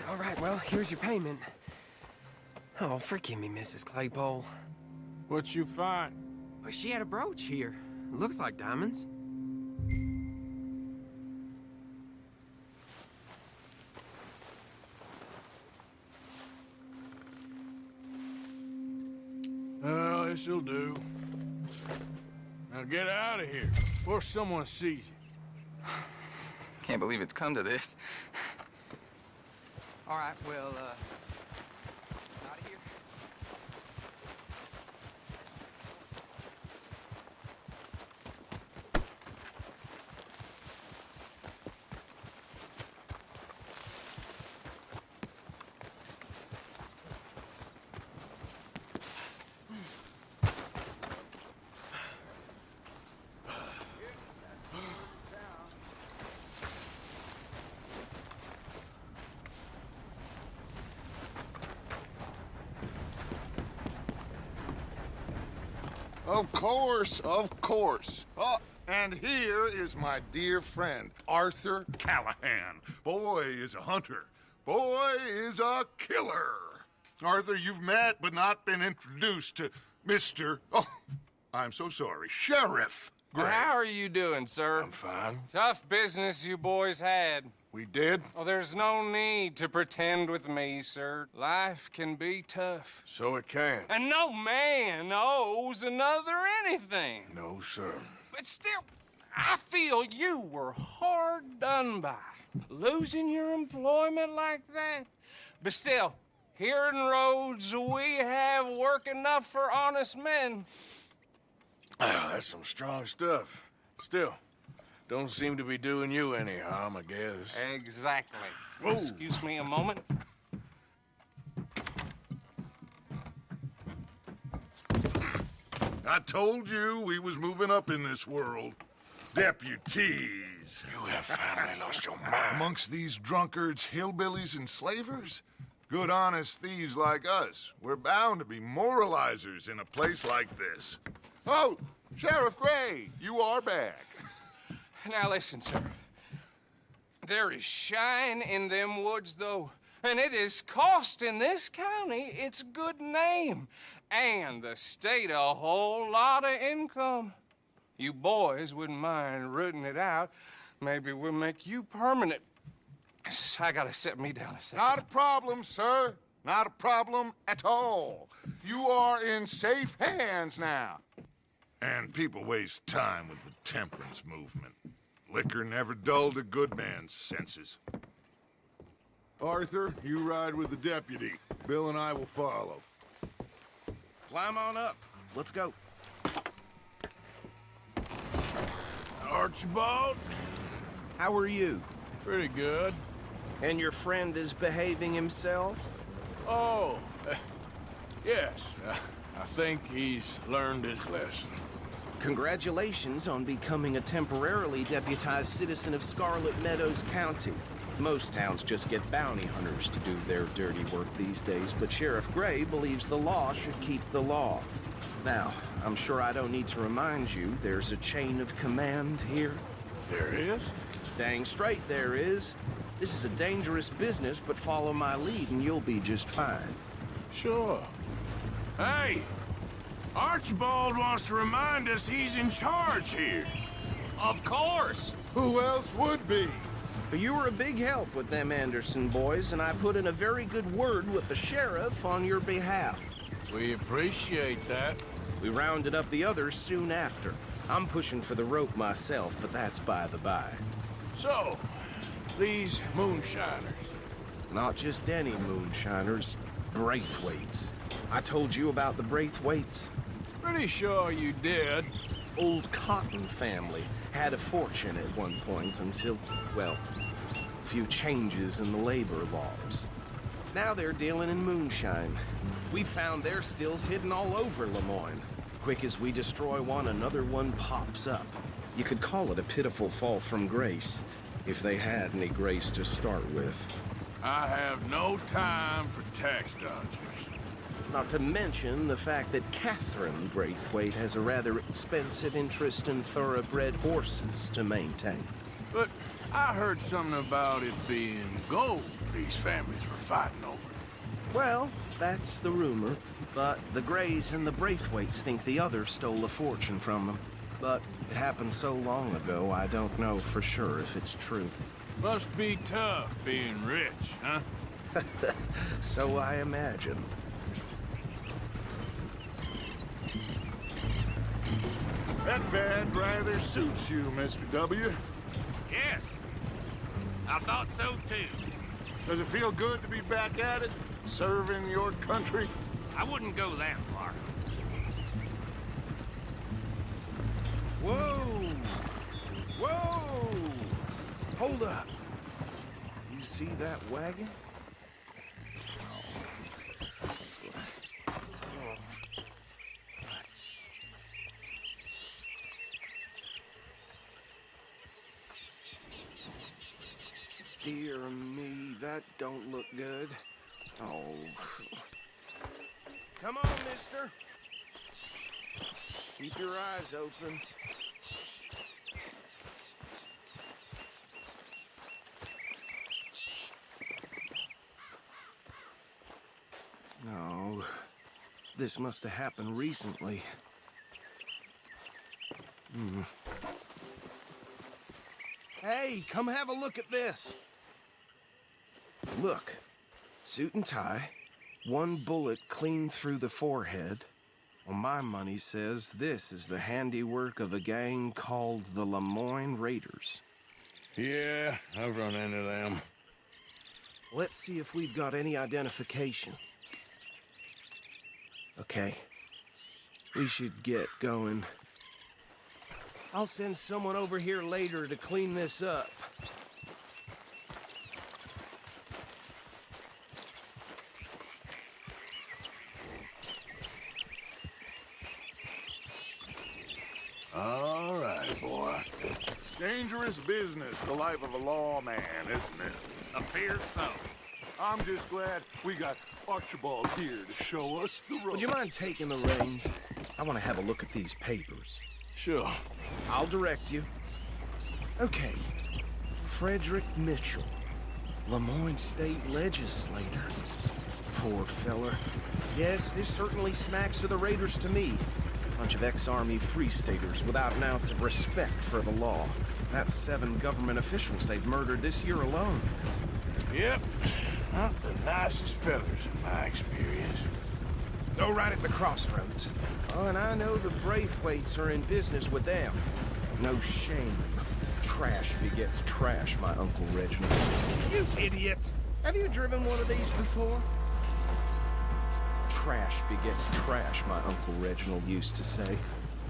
All right, well, here's your payment. Oh, forgive me, Mrs. Claypole. What you find? Well, she had a brooch here. Looks like diamonds. Well, this'll do. Now get out of here before someone sees you. Can't believe it's come to this. All right, well, out of here. Of course, of course. Oh, and here is my dear friend, Arthur Callahan. Boy is a hunter. Boy is a killer. Arthur, you've met but not been introduced to Mr. Oh, I'm so sorry, Sheriff Gray. How are you doing, sir? I'm fine. Tough business you boys had. We did? Oh, there's no need to pretend with me, sir. Life can be tough. So it can. And no man owes another anything. No, sir. But still, I feel you were hard done by. Losing your employment like that. But still, here in Rhodes, we have work enough for honest men. Oh, that's some strong stuff. Still, don't seem to be doing you any harm, I guess. Exactly. Whoa. Excuse me a moment. I told you we was moving up in this world. Deputies. You have finally lost your mind. Amongst these drunkards, hillbillies, and slavers? Good, honest thieves like us. We're bound to be moralizers in a place like this. Oh, Sheriff Gray, you are back. Now listen, sir. There is shine in them woods, though, and it is costing this county its good name and the state a whole lot of income. You boys wouldn't mind rooting it out. Maybe we'll make you permanent. I gotta set me down a second. Not a problem, sir. Not a problem at all. You are in safe hands now. And people waste time with the temperance movement. Liquor never dulled a good man's senses. Arthur, you ride with the deputy. Bill and I will follow. Climb on up. Let's go. Archibald? How are you? Pretty good. And your friend is behaving himself? Oh, yes. I think he's learned his lesson. Congratulations on becoming a temporarily deputized citizen of Scarlet Meadows County. Most towns just get bounty hunters to do their dirty work these days, but Sheriff Gray believes the law should keep the law. Now, I'm sure I don't need to remind you there's a chain of command here. There is? Dang straight there is. This is a dangerous business, but follow my lead and you'll be just fine. Sure. Hey! Archibald wants to remind us he's in charge here. Of course! Who else would be? You were a big help with them Anderson boys, and I put in a very good word with the sheriff on your behalf. We appreciate that. We rounded up the others soon after. I'm pushing for the rope myself, but that's by the by. So, these moonshiners. Not just any moonshiners, Braithwaites. I told you about the Braithwaites? Pretty sure you did. Old Cotton family had a fortune at one point until, well, a few changes in the labor laws. Now they're dealing in moonshine. We found their stills hidden all over Lemoyne. Quick as we destroy one, another one pops up. You could call it a pitiful fall from grace, if they had any grace to start with. I have no time for tax dodgers. Not to mention the fact that Catherine Braithwaite has a rather expensive interest in thoroughbred horses to maintain. But I heard something about it being gold these families were fighting over. Well, that's the rumor, but the Greys and the Braithwaites think the others stole a fortune from them. But it happened so long ago, I don't know for sure if it's true. Must be tough being rich, huh? So I imagine. That bad rather suits you, Mr. W. Yes. I thought so, too. Does it feel good to be back at it, serving your country? I wouldn't go that far. Whoa! Whoa! Hold up. You see that wagon? Dear me, that don't look good. Oh. Come on, mister. Keep your eyes open. No. This must have happened recently. Hey, come have a look at this. Look, suit and tie, one bullet clean through the forehead. Well, my money says this is the handiwork of a gang called the Lemoyne Raiders. Yeah, I've run into them. Let's see if we've got any identification. Okay, we should get going. I'll send someone over here later to clean this up. All right, boy. Dangerous business, the life of a lawman, isn't it? Appears so. I'm just glad we got Archibald here to show us the road. Would you mind taking the reins? I want to have a look at these papers. Sure. I'll direct you. Okay. Frederick Mitchell, Lemoyne State Legislator. Poor feller. Yes, this certainly smacks of the Raiders to me. Bunch of ex-Army Free Staters without an ounce of respect for the law. That's 7 government officials they've murdered this year alone. Yep. Not the nicest fellas in my experience. Go right at the crossroads. Oh, and I know the Braithwaites are in business with them. No shame. Trash begets trash, my Uncle Reginald. You idiot! Have you driven one of these before? Trash begets trash, my Uncle Reginald used to say.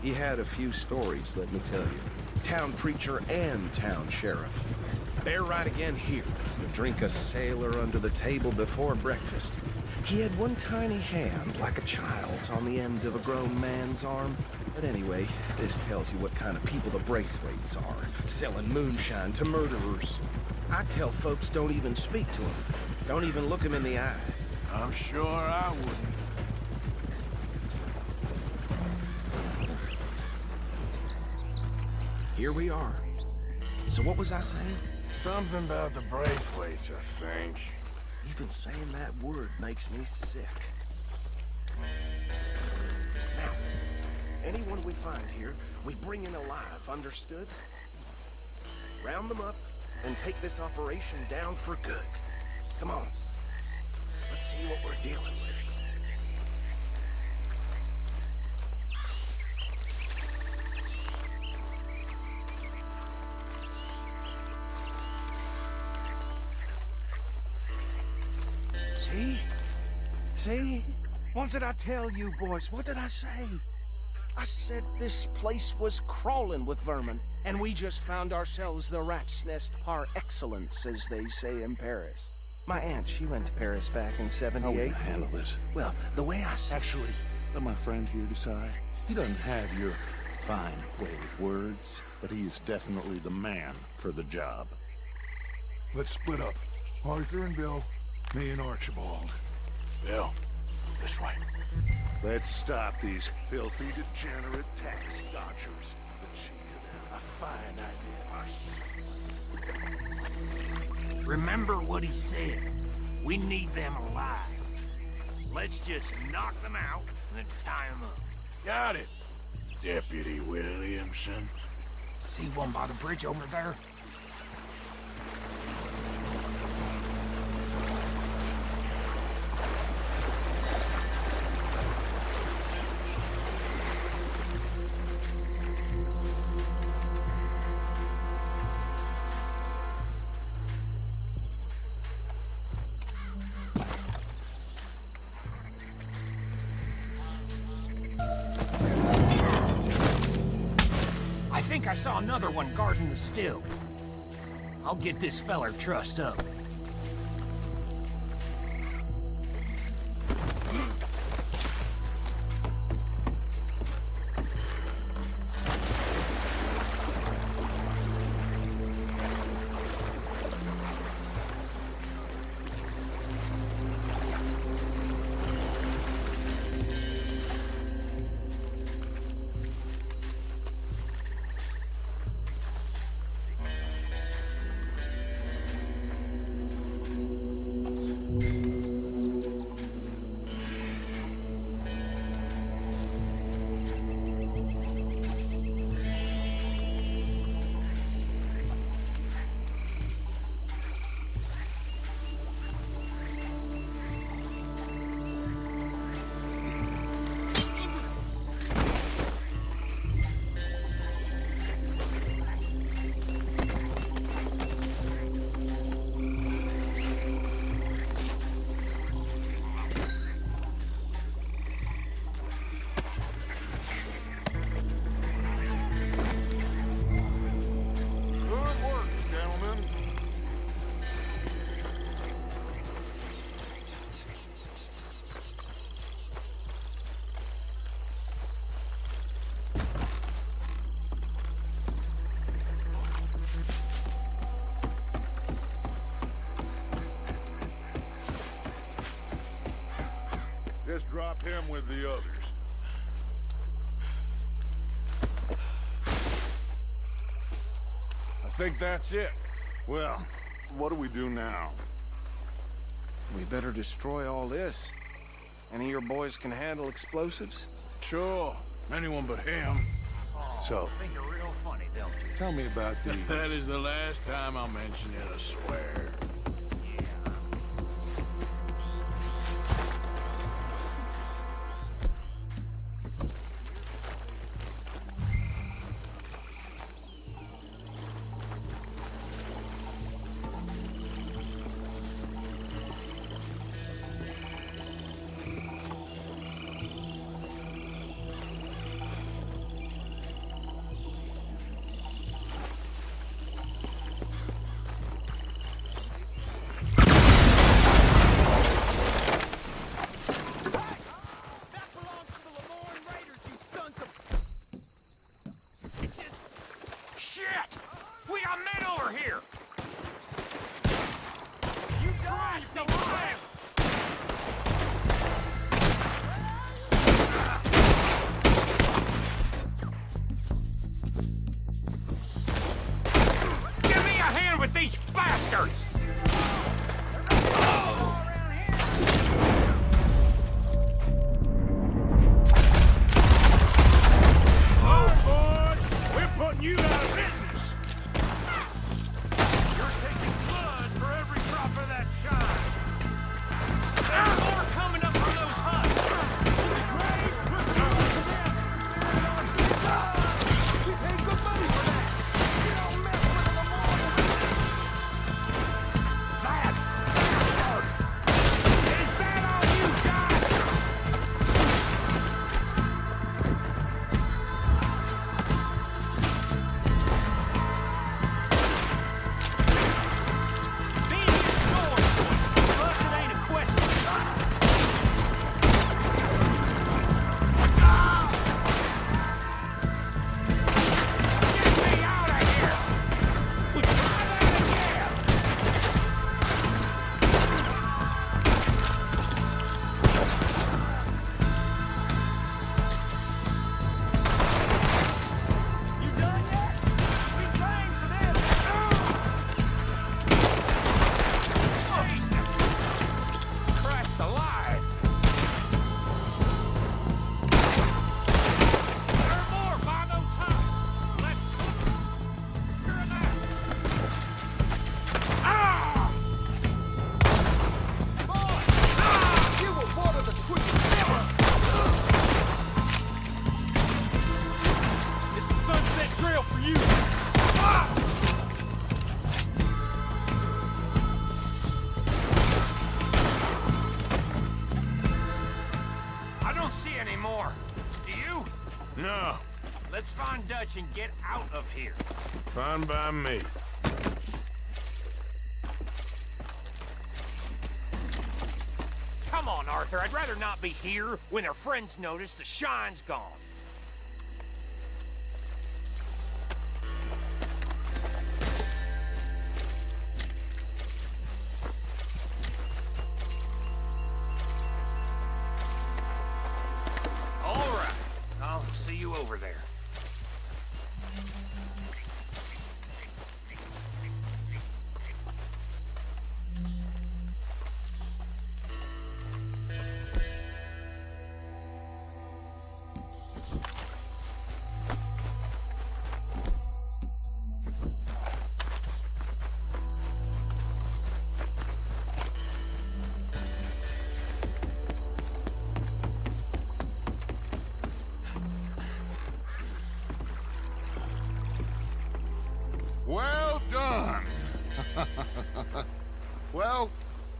He had a few stories, let me tell you. Town preacher and town sheriff. They're right again here. To drink a sailor under the table before breakfast. He had one tiny hand, like a child's, on the end of a grown man's arm. But anyway, this tells you what kind of people the Braithwaites are. Selling moonshine to murderers. I tell folks don't even speak to them. Don't even look them in the eye. I'm sure I wouldn't. Here we are. So what was I saying? Something about the Braithwaites, I think. Even saying that word makes me sick. Now, anyone we find here, we bring in alive, understood? Round them up, and take this operation down for good. Come on. Let's see what we're dealing with. See? See? What did I tell you, boys? What did I say? I said this place was crawling with vermin, and we just found ourselves the rat's nest par excellence, as they say in Paris. My aunt, she went to Paris back in '78. How are we gonna handle this? Well, the way I see... Actually, let my friend here decide. He doesn't have your fine way with words, but he is definitely the man for the job. Let's split up. Arthur and Bill, me and Archibald. Bill, this way. Let's stop these filthy, degenerate tax dodgers. A fine idea. Remember what he said. We need them alive. Let's just knock them out and then tie them up. Got it, Deputy Williamson. See one by the bridge over there? I think I saw another one guarding the still. I'll get this feller trussed up. Just drop him with the others. I think that's it. Well, what do we do now? We better destroy all this. Any of your boys can handle explosives? Sure. Anyone but him. So, I think you're real funny, don't you? tell me about these. That is the last time I'll mention it, I swear. Shit! We got men over here! You guys, alive! Give me a hand with these bastards! You out of business! You're car. Do you? No. Let's find Dutch and get out of here. Fine by me. Come on, Arthur. I'd rather not be here when their friends notice the shine's gone. All right. I'll see you over there. Well done. Well,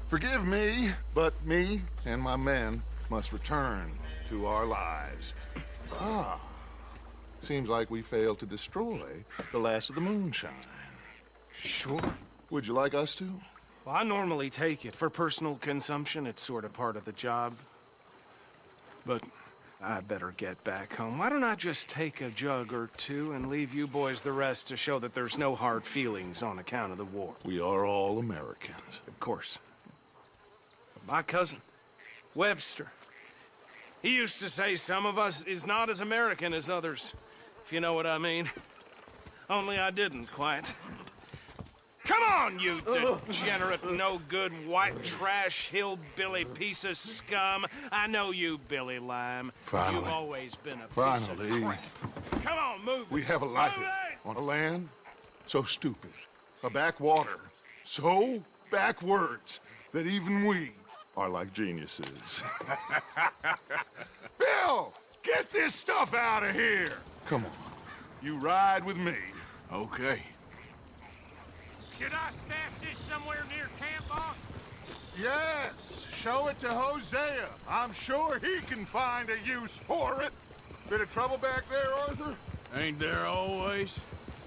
forgive me, but me and my men must return to our lives. Ah, seems like we failed to destroy the last of the moonshine. Sure. Would you like us to? Well, I normally take it. For personal consumption, it's sort of part of the job. But I better get back home. Why don't I just take a jug or two and leave you boys the rest to show that there's no hard feelings on account of the war? We are all Americans. Of course. But my cousin, Webster, he used to say some of us is not as American as others, if you know what I mean. Only I didn't quite. Come on, you degenerate, no-good, white trash, hillbilly piece of scum. I know you, Billy Lime. Finally. You've always been a piece of Finally. crap. Come on, move We it. have a life Move it! on a land so stupid, a backwater so backwards that even we are like geniuses. Bill, get this stuff out of here. Come on, you ride with me. Okay. Should I stash this somewhere near camp, boss? Yes, show it to Hosea. I'm sure he can find a use for it. Bit of trouble back there, Arthur? Ain't there always?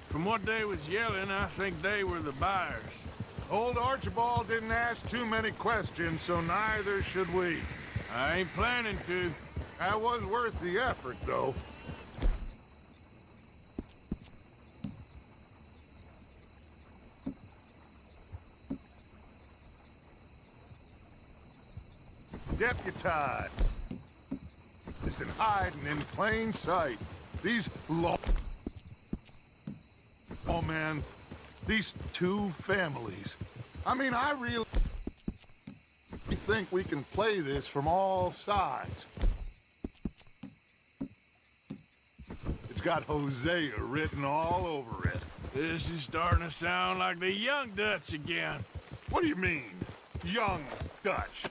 From what they was yelling, I think they were the buyers. Old Archibald didn't ask too many questions, so neither should we. I ain't planning to. That was worth the effort, though. Deputized. It's been hiding in plain sight. These Oh, man. These two families. I mean, I really think we can play this from all sides. It's got Hosea written all over it. This is starting to sound like the young Dutch again. What do you mean, young Dutch?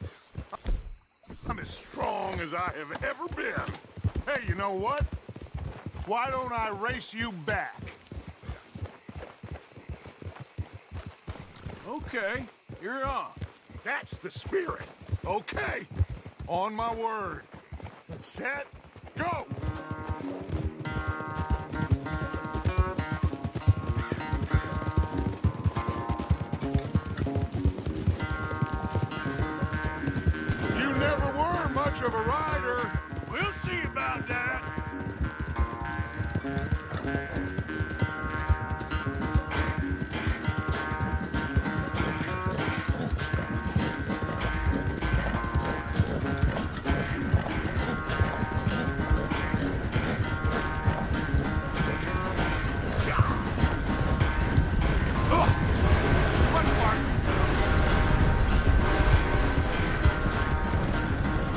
I'm as strong as I have ever been. Hey, you know what? Why don't I race you back? Okay, you're on. That's the spirit. Okay, on my word. Set, go! You never were much of a rider. We'll see about that.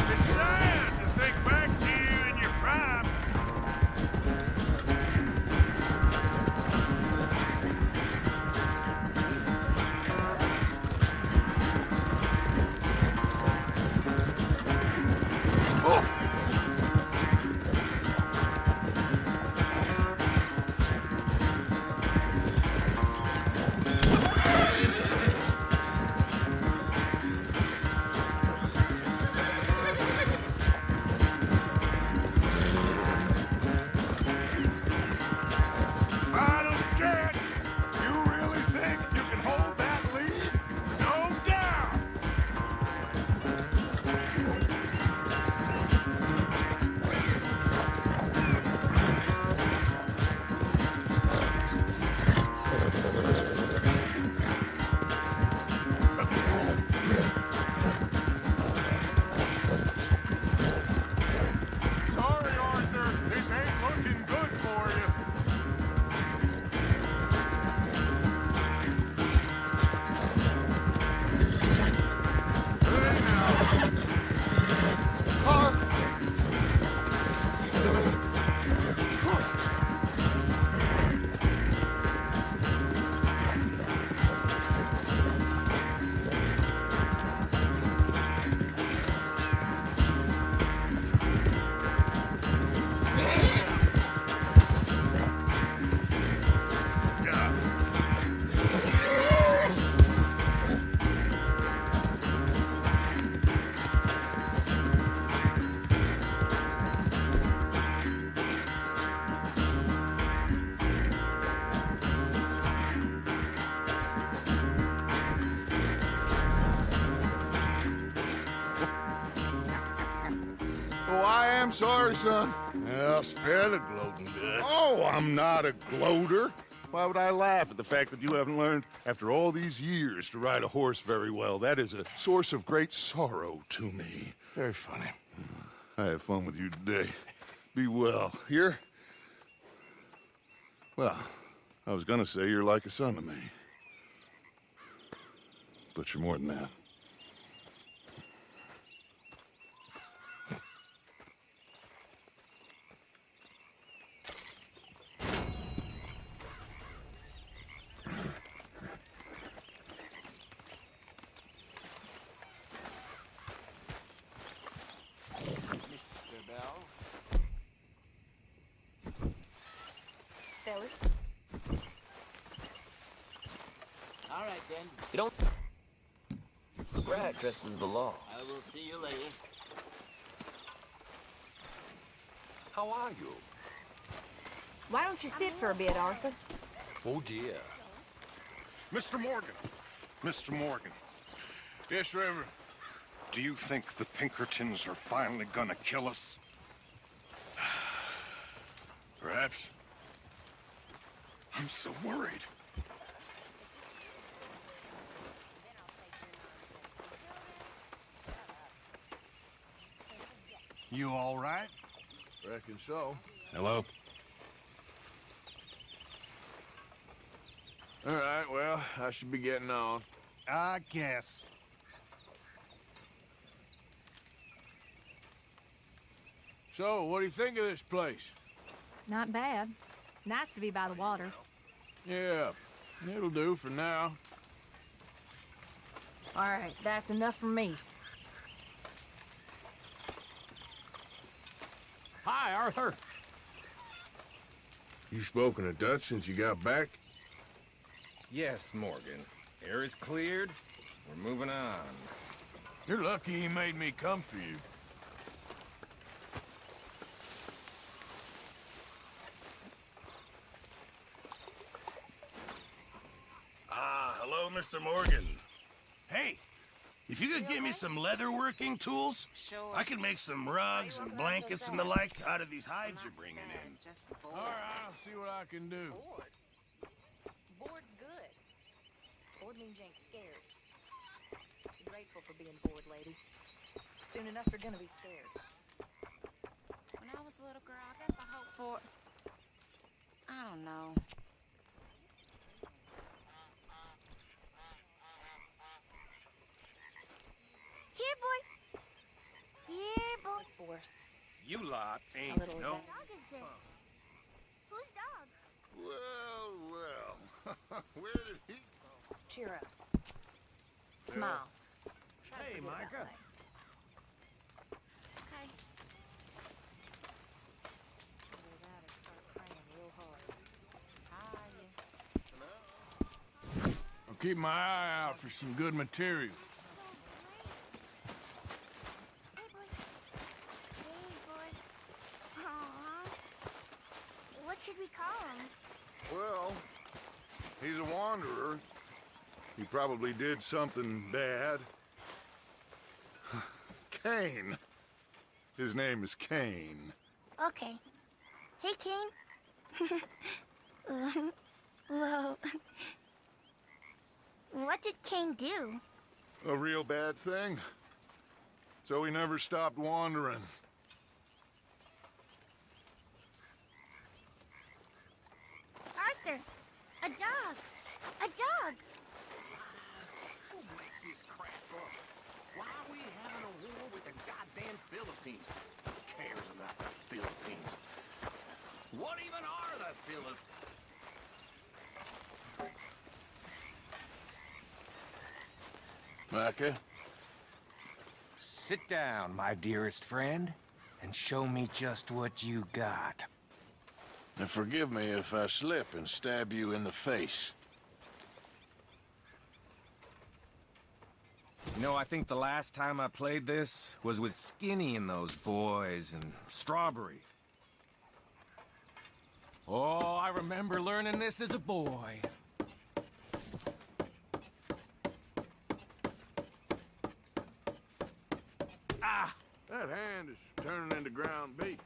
It's sad to think back to you in your prime. I'm sorry, son. Well, spare the gloating guts. Oh, I'm not a gloater. Why would I laugh at the fact that you haven't learned, after all these years, to ride a horse very well? That is a source of great sorrow to me. Very funny. I had fun with you today. Be well. Here? Well, I was gonna say you're like a son to me. But you're more than that. Fellas? All right, then. You don't look right dressed as the law. I will see you later. How are you? Why don't you sit for a bit, Arthur? Oh, dear. Mr. Morgan. Mr. Morgan. Yes, Reverend. Do you think the Pinkertons are finally gonna kill us? Perhaps. I'm so worried. You all right? Reckon so. Hello? All right, well, I should be getting on. I guess. So, what do you think of this place? Not bad. Nice to be by the water. Yeah, it'll do for now. All right, that's enough for me. Hi, Arthur. You spoken to Dutch since you got back? Yes, Morgan. Air is cleared. We're moving on. You're lucky he made me come for you. Hello, Mr. Morgan. Hey, if you could give me some leatherworking tools, I could make some rugs and blankets and the like out of these hides you're bringing in. All right, I'll see what I can do. Bored's good. Bored means you ain't scared. Be grateful for being bored, lady. Soon enough, you're gonna be scared. When I was a little girl, I guess I hoped for... I don't know. Here, boy. Here, boy. Force. You lot A ain't little no... Whose dog is this? Whose dog? Well. Where did he... Cheer up. Smile. Hey, Micah. Okay. Either that or start praying real hard. I'll keep my eye out for some good materials. Hey, boy. Aww. What should we call him? Well, he's a wanderer. He probably did something bad. Cain. His name is Cain. Okay. Hey, Cain. Well, what did Cain do? A real bad thing. So he never stopped wandering. Arthur, a dog. A dog. Who makes this crap up? Why are we having a war with the goddamn Philippines? Who cares about the Philippines? What even are the Philippines? Micah? Sit down, my dearest friend, and show me just what you got. And forgive me if I slip and stab you in the face. You know, I think the last time I played this was with Skinny and those boys and Strawberry. Oh, I remember learning this as a boy. That hand is turning into ground beef.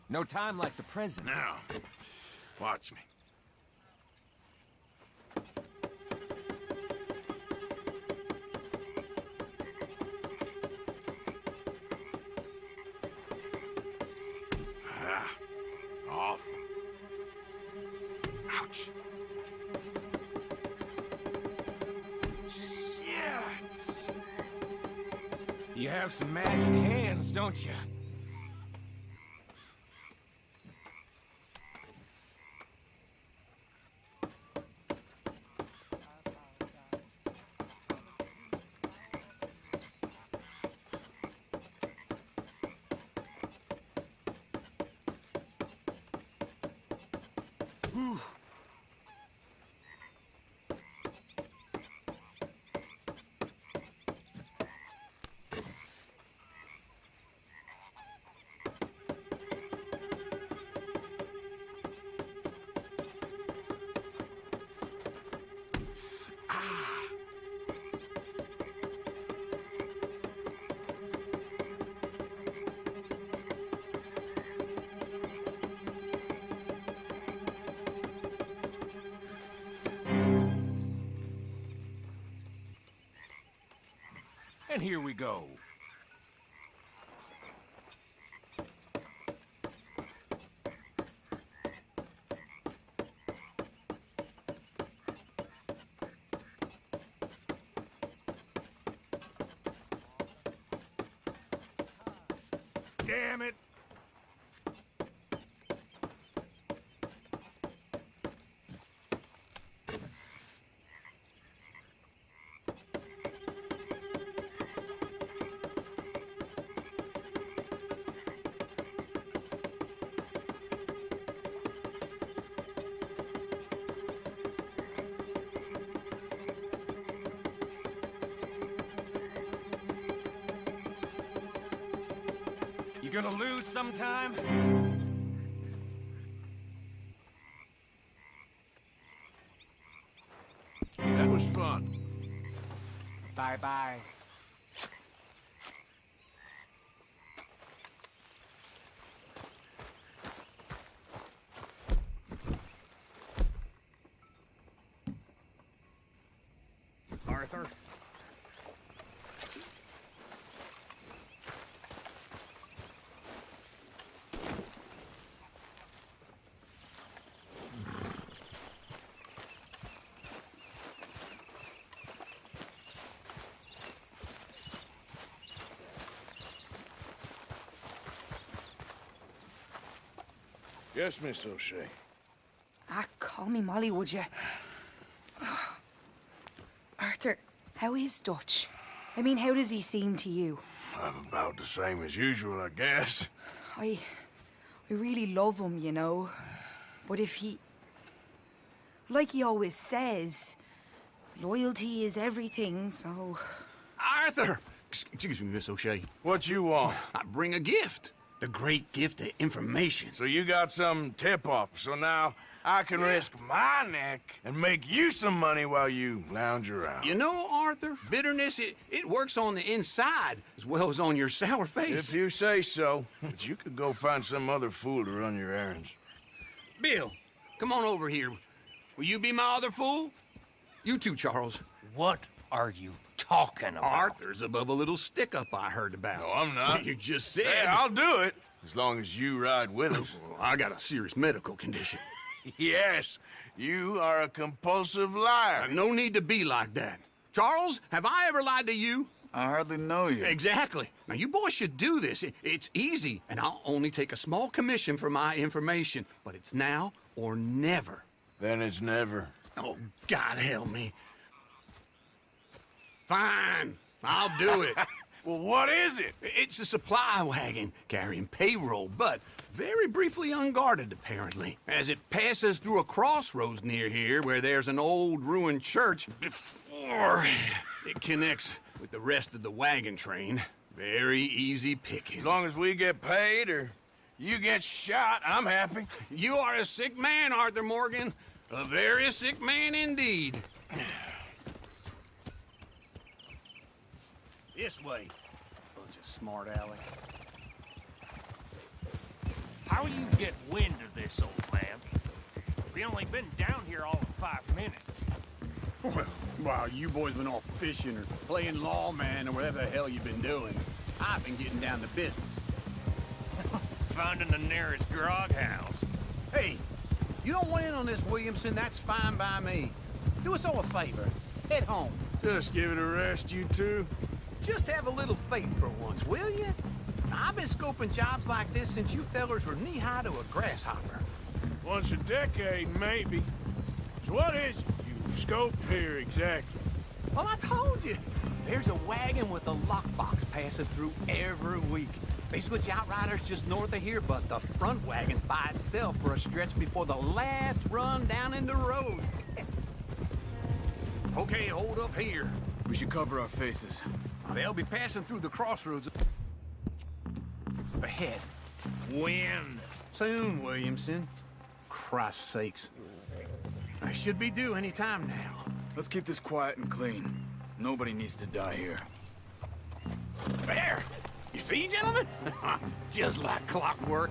No time like the present. Now, watch me. Ah, awful. Ouch. Shit. You have some magic hands, don't you? Whew. And here we go. Damn it. You gonna lose sometime? That was fun. Bye-bye. Arthur? Yes, Miss O'Shea. Ah, call me Molly, would you? Arthur, how is Dutch? I mean, how does he seem to you? I'm about the same as usual, I guess. I really love him, you know. But if he... Like he always says, loyalty is everything, so... Arthur! Excuse me, Miss O'Shea. What you want? I bring a gift. The great gift of information. So you got some tip-off, so now I can risk my neck and make you some money while you lounge around. You know, Arthur, bitterness, it works on the inside as well as on your sour face. If you say so. But you could go find some other fool to run your errands. Bill, come on over here. Will you be my other fool? You too, Charles. What are you talking about? Arthur's above a little stick-up I heard about. No, I'm not. You just said... Hey, I'll do it, as long as you ride with us. I got a serious medical condition. Yes, you are a compulsive liar. No need to be like that. Charles, have I ever lied to you? I hardly know you. Exactly. Now, you boys should do this. It's easy, and I'll only take a small commission for my information. But it's now or never. Then it's never. Oh, God help me. Fine, I'll do it. Well, what is it? It's a supply wagon carrying payroll, but very briefly unguarded, apparently, as it passes through a crossroads near here where there's an old ruined church before it connects with the rest of the wagon train. Very easy pickings. As long as we get paid or you get shot, I'm happy. You are a sick man, Arthur Morgan. A very sick man indeed. This way. Bunch of smart aleck. How you get wind of this, old man? We only been down here all of 5 minutes. Well, while you boys been off fishing or playing lawman or whatever the hell you've been doing, I've been getting down to business. Finding the nearest grog house. Hey, you don't want in on this, Williamson, that's fine by me. Do us all a favor. Head home. Just give it a rest, you two. Just have a little faith for once, will you? I've been scoping jobs like this since you fellers were knee-high to a grasshopper. Once a decade, maybe. So what is it you scope here exactly? Well, I told you. There's a wagon with a lockbox passes through every week. They switch outriders just north of here, but the front wagon's by itself for a stretch before the last run down into roads. Okay, hold up here. We should cover our faces. They'll be passing through the crossroads ahead. Wind. Soon, Williamson. Christ's sakes. I should be due any time now. Let's keep this quiet and clean. Nobody needs to die here. There! You see, gentlemen? Just like clockwork.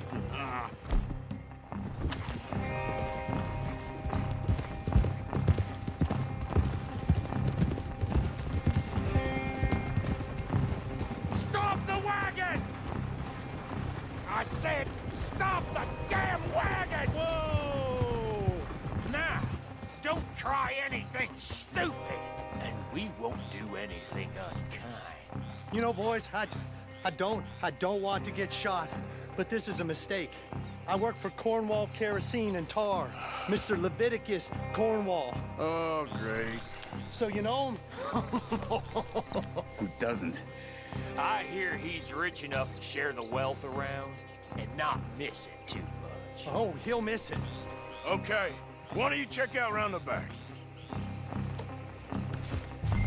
Stop the wagon! I said, stop the damn wagon! Whoa! Now, don't try anything stupid, and we won't do anything unkind. You know, boys, I don't want to get shot, but this is a mistake. I work for Cornwall Kerosene and Tar, Mr. Leviticus Cornwall. Oh, great. So you know him? Who doesn't? I hear he's rich enough to share the wealth around and not miss it too much. Oh, he'll miss it. Okay, why don't you check out round the back?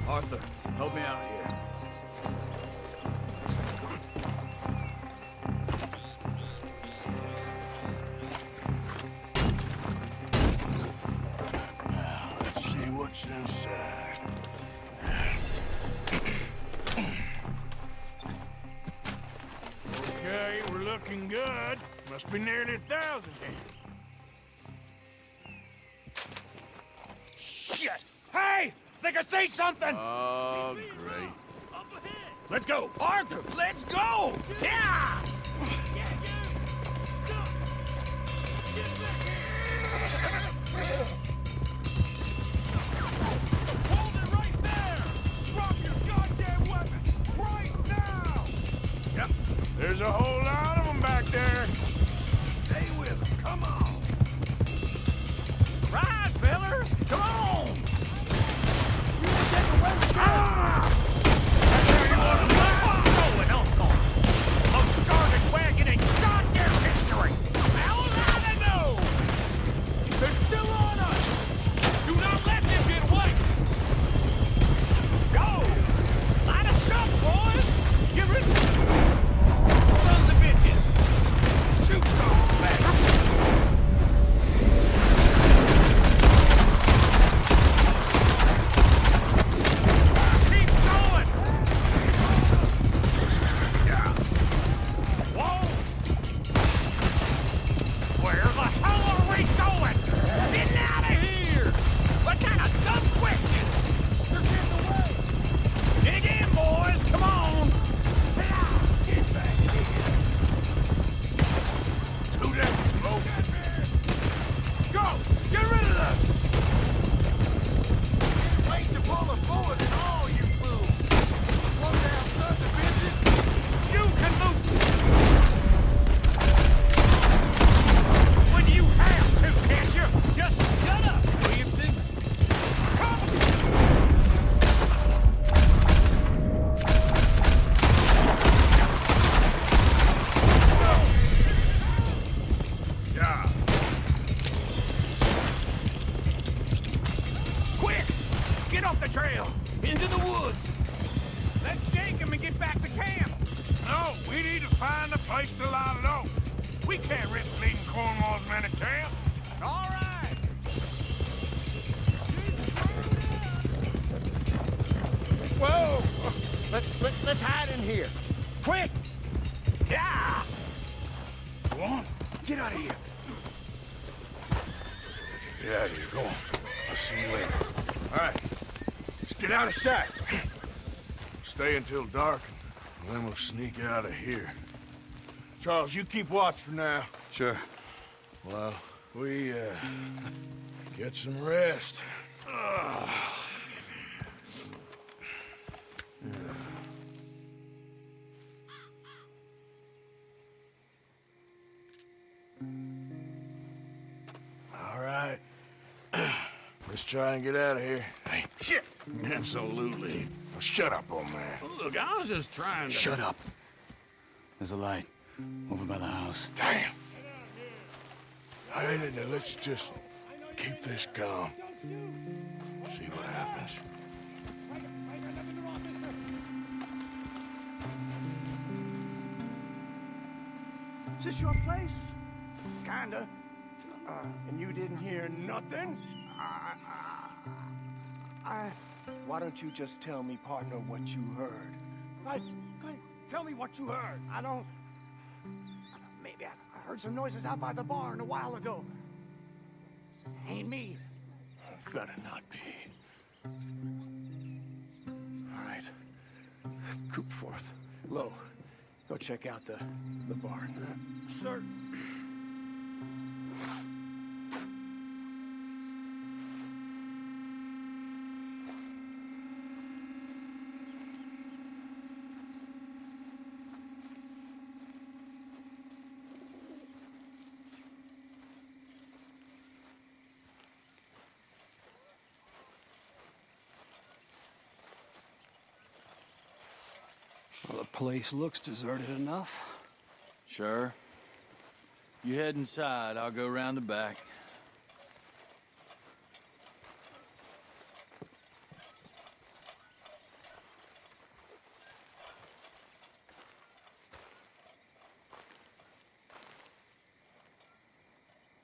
Arthur, help me out here. Let's see what's inside. Okay, we're looking good. Must be nearly 1,000 here. Shit! Hey! Think I see something! Oh, great. Let's go! Arthur, let's go! Yeah! Hold it right there! Drop your goddamn weapon! Right now! Yep, there's a whole lot of them back there. Stay with them, come on! Ride, fellers! Come on! Most guarded wagon in goddamn history! How was I to know? They're still on us! Do not let them get away! Go! Line us up, boys! Get rid of sons of bitches! Shoot some back! We can't risk leading Cornwall's men to camp. All right! Let's hide in here. Quick! Yeah! Go on. Get out of here. Get out of here. Go on. I'll see you later. All right. Let's get out of sight. Stay until dark, and then we'll sneak out of here. Charles, you keep watch for now. Sure. Well, we, get some rest. All right. Let's try and get out of here. Hey, shit! Absolutely. Well, shut up, old man. Look, I was just trying to... Shut up. There's a light over by the house. Damn. All right, now let's just keep this calm. See what happens. Is this your place? Kinda. And you didn't hear nothing? Why don't you just tell me, partner, what you heard? Tell me what you heard. I don't... Maybe I heard some noises out by the barn a while ago. Ain't me. Better not be. All right. Coopforth. Low. Go check out the barn. Sir. Well, the place looks deserted enough. Sure. You head inside, I'll go round the back.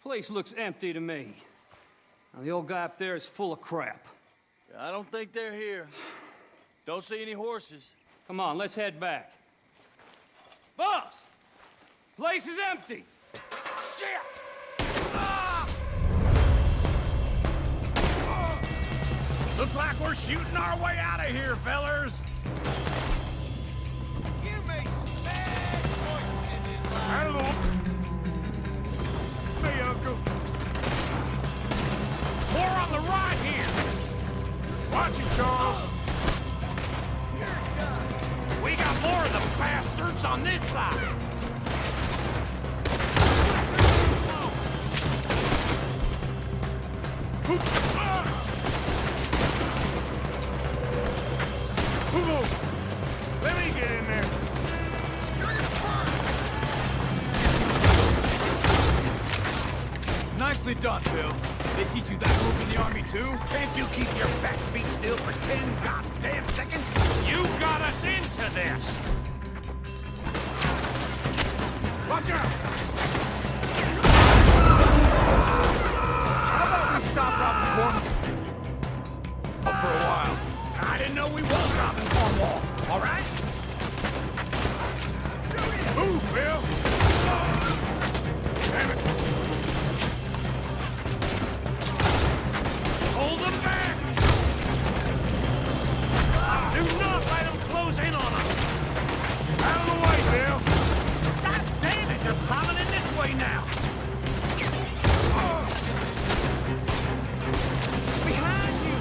Place looks empty to me. Now, the old guy up there is full of crap. I don't think they're here. Don't see any horses. Come on, let's head back. Boss! Place is empty! Shit! Ah! Looks like we're shooting our way out of here, fellers. You made some bad choices in this life. Hello. Hey, Uncle. More on the right here. Watch it, Charles. We got more of the bastards on this side. Let me get in there. Nicely done, Bill. They teach you that move in the army, too? Can't you keep your back feet still for 10 goddamn seconds? You got us into this! Watch out! How about we stop robbing Cornwall? Oh, for a while. I didn't know we was robbing Cornwall, all right? Move, Bill! Damn it! Hold them back! Do not let them close in on us! Out of the way, Bill! God damn it, they're coming in this way now! Behind you!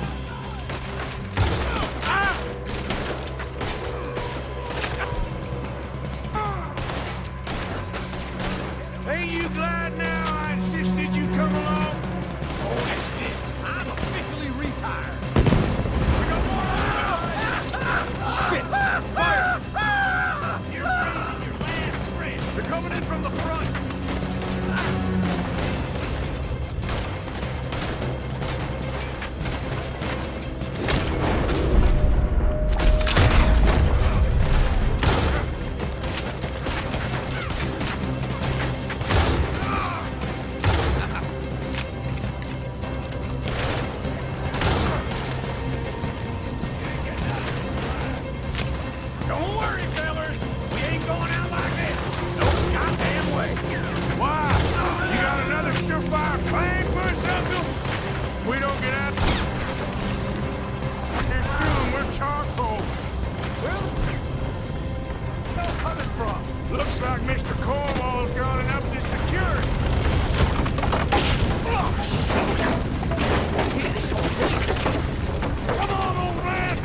Ain't you glad now I insisted you come along? Oh, that's it. I'm officially retired. Shit! Fire! You're breathing your last breath. They're coming in from the front. Don't worry, fellas. We ain't going out like this. No goddamn way. Why? You got another surefire plan for us, Uncle? If we don't get out here soon, we're charcoal. Well, where are you coming from? Looks like Mr. Cornwall's gone and upped his security. Oh, shit! Here, this whole place is kids. Come on, old man!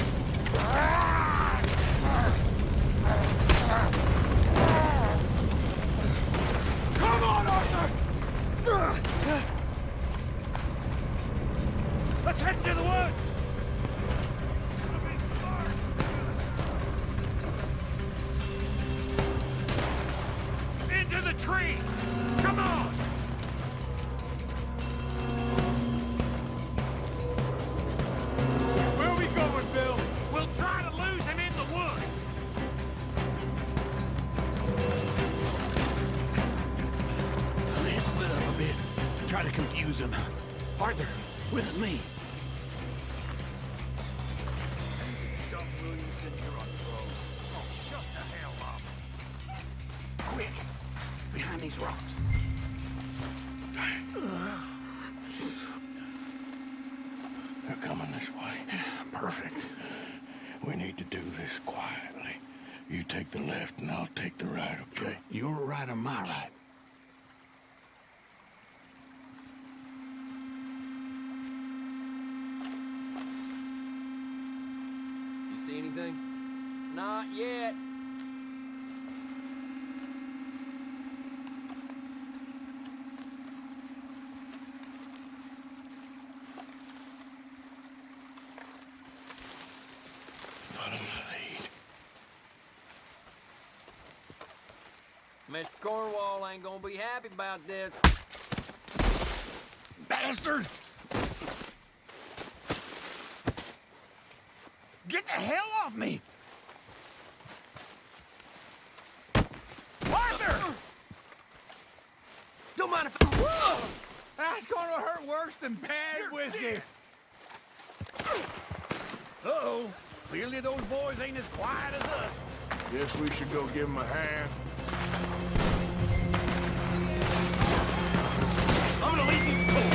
Come on, Arthur! Let's head to the woods! Into the tree! Come on! Where are we going, Bill? We'll try to lose him in the woods! Let's split up a bit. Try to confuse him. Arthur, with me. Dump Williamson, you're on patrol. Oh, shut the hell up. Quick! Behind these rocks. They're coming this way. Perfect. We need to do this quietly. You take the left and I'll take the right, okay? Your right or my right? You see anything? Not yet. Follow my lead. Mr. Cornwall ain't gonna be happy about this. Bastard! Get the hell off me! Arthur! Don't mind if That's gonna hurt worse than bad whiskey. Uh-oh. Clearly those boys ain't as quiet as us. Guess we should go give him a hand. I'm gonna leave you cool.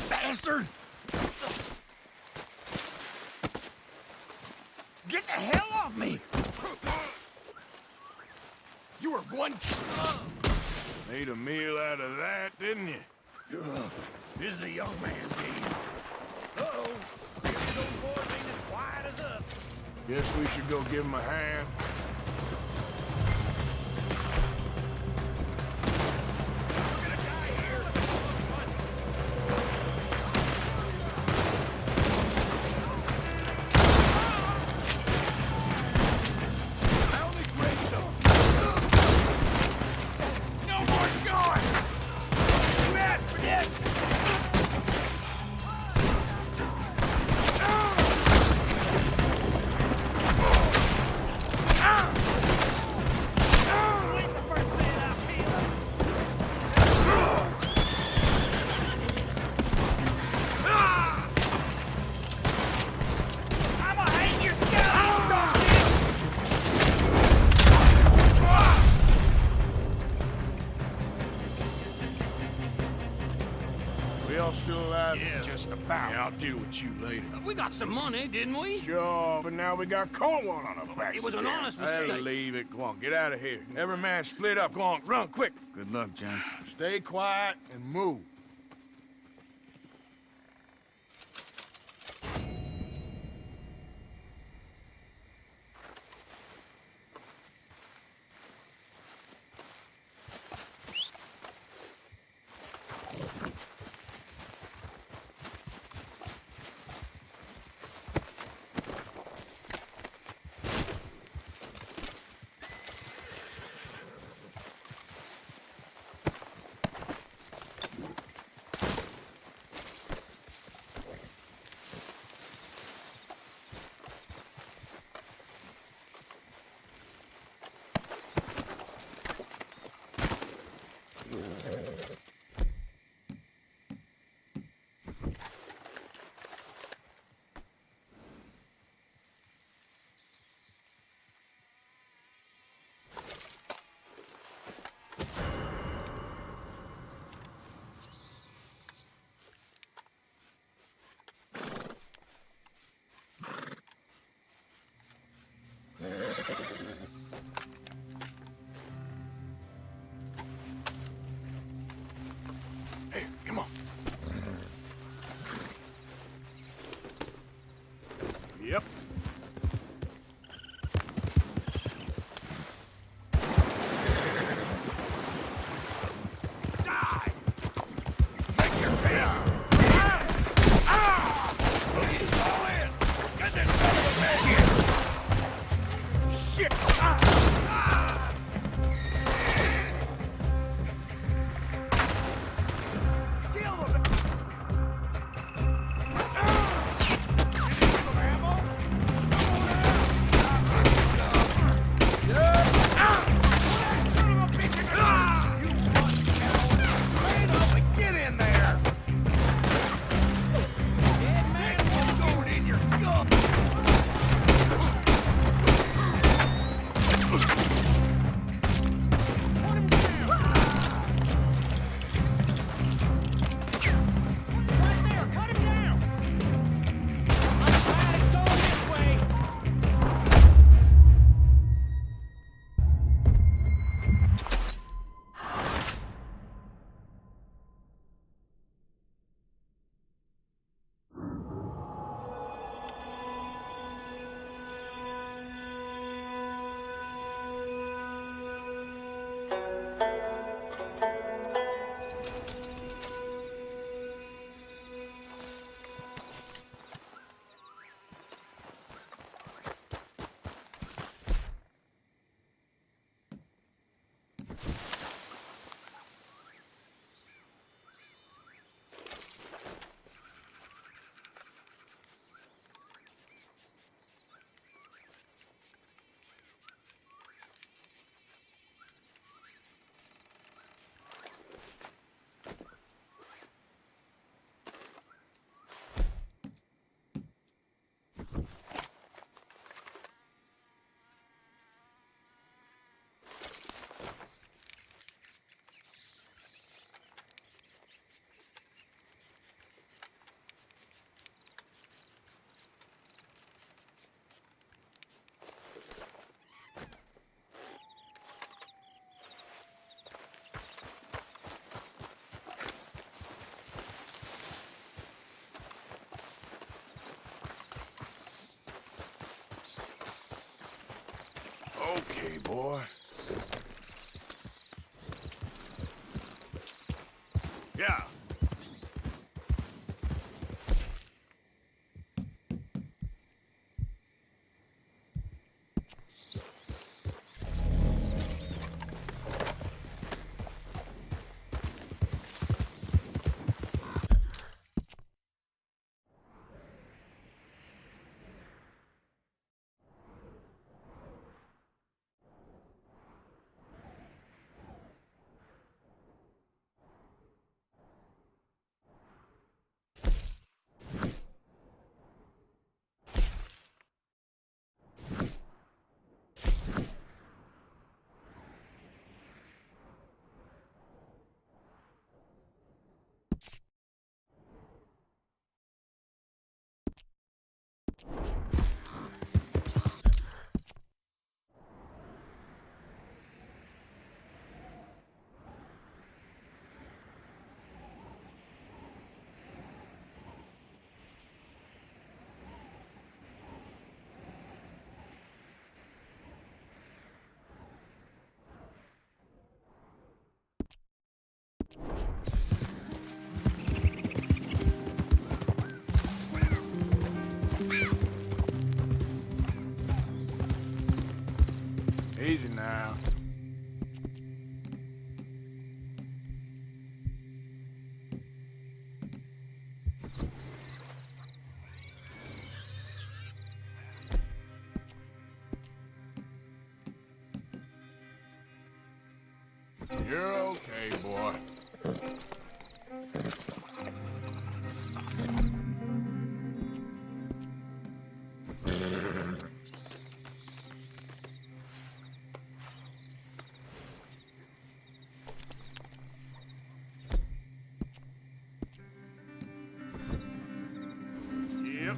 Bastard! Get the hell off me! You were one... Made a meal out of that, didn't you? This is a young man's game. Uh-oh. Clearly those boys ain't as quiet as us. Guess we should go give him a hand. We all still alive? Yeah, just about. Yeah, I'll deal with you later. We got some money, didn't we? Sure, but now we got Cornwall on our backs. It was an again. honest Hey, mistake. leave it. Go on, get out of here. Every man split up. Go on, run, quick. Good luck, gents. Stay quiet and move. Hey, come on. Yep. Okay, boy. Yeah. Easy now. You're okay, boy. Yep.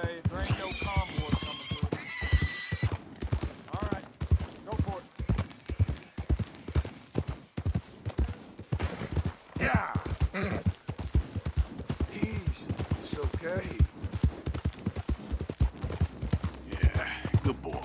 say if there ain't no convoy coming through. All right, go for it. Yeah. Easy. It's okay. Yeah, good boy.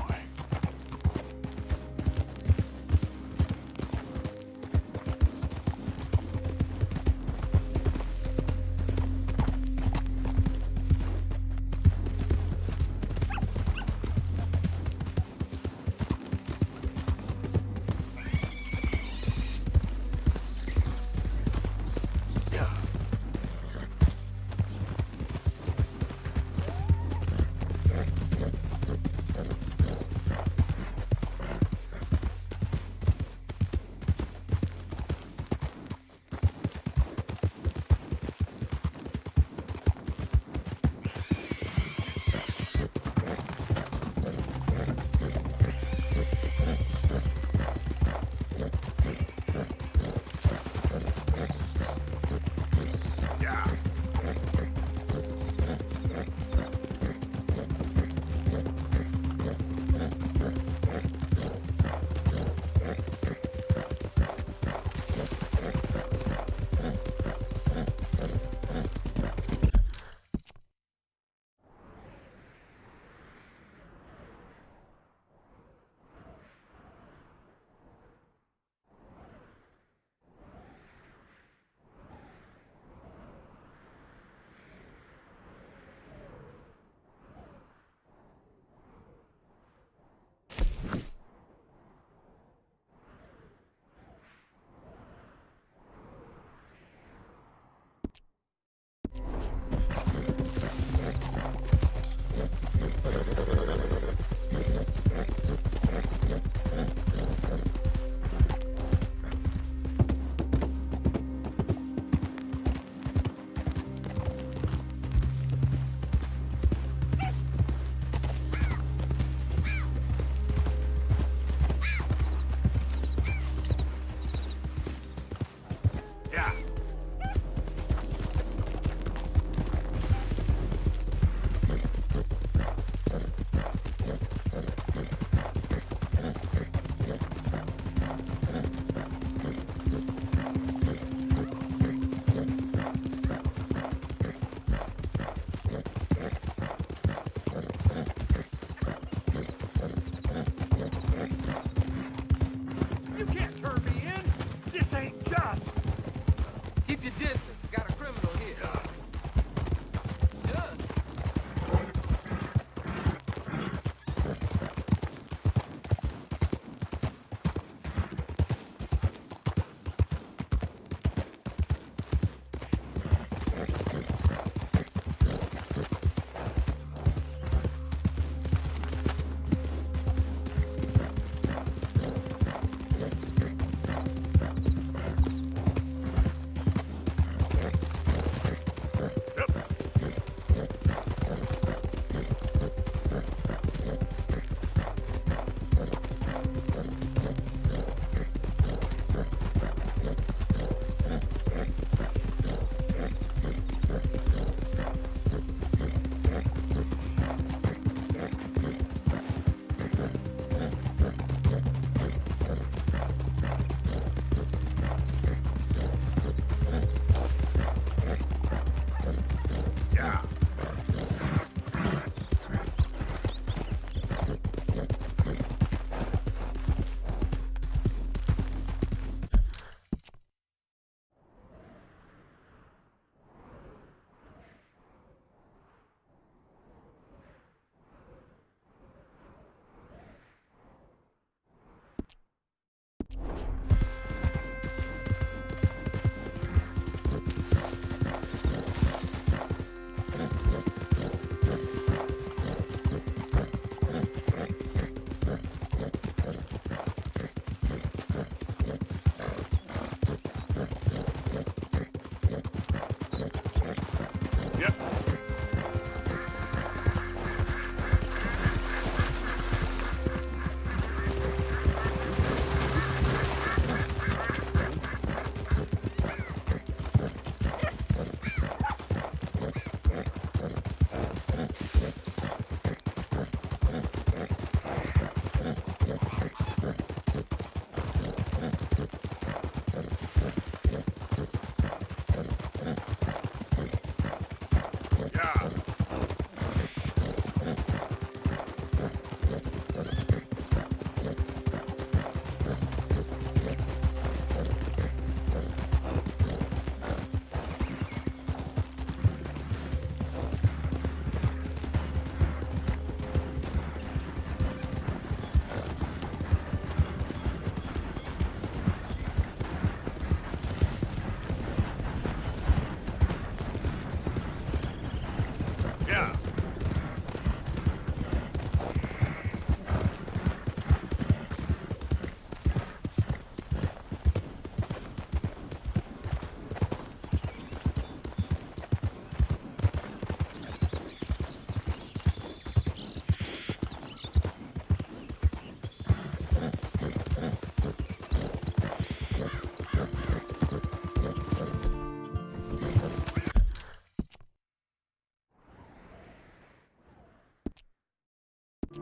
Yeah.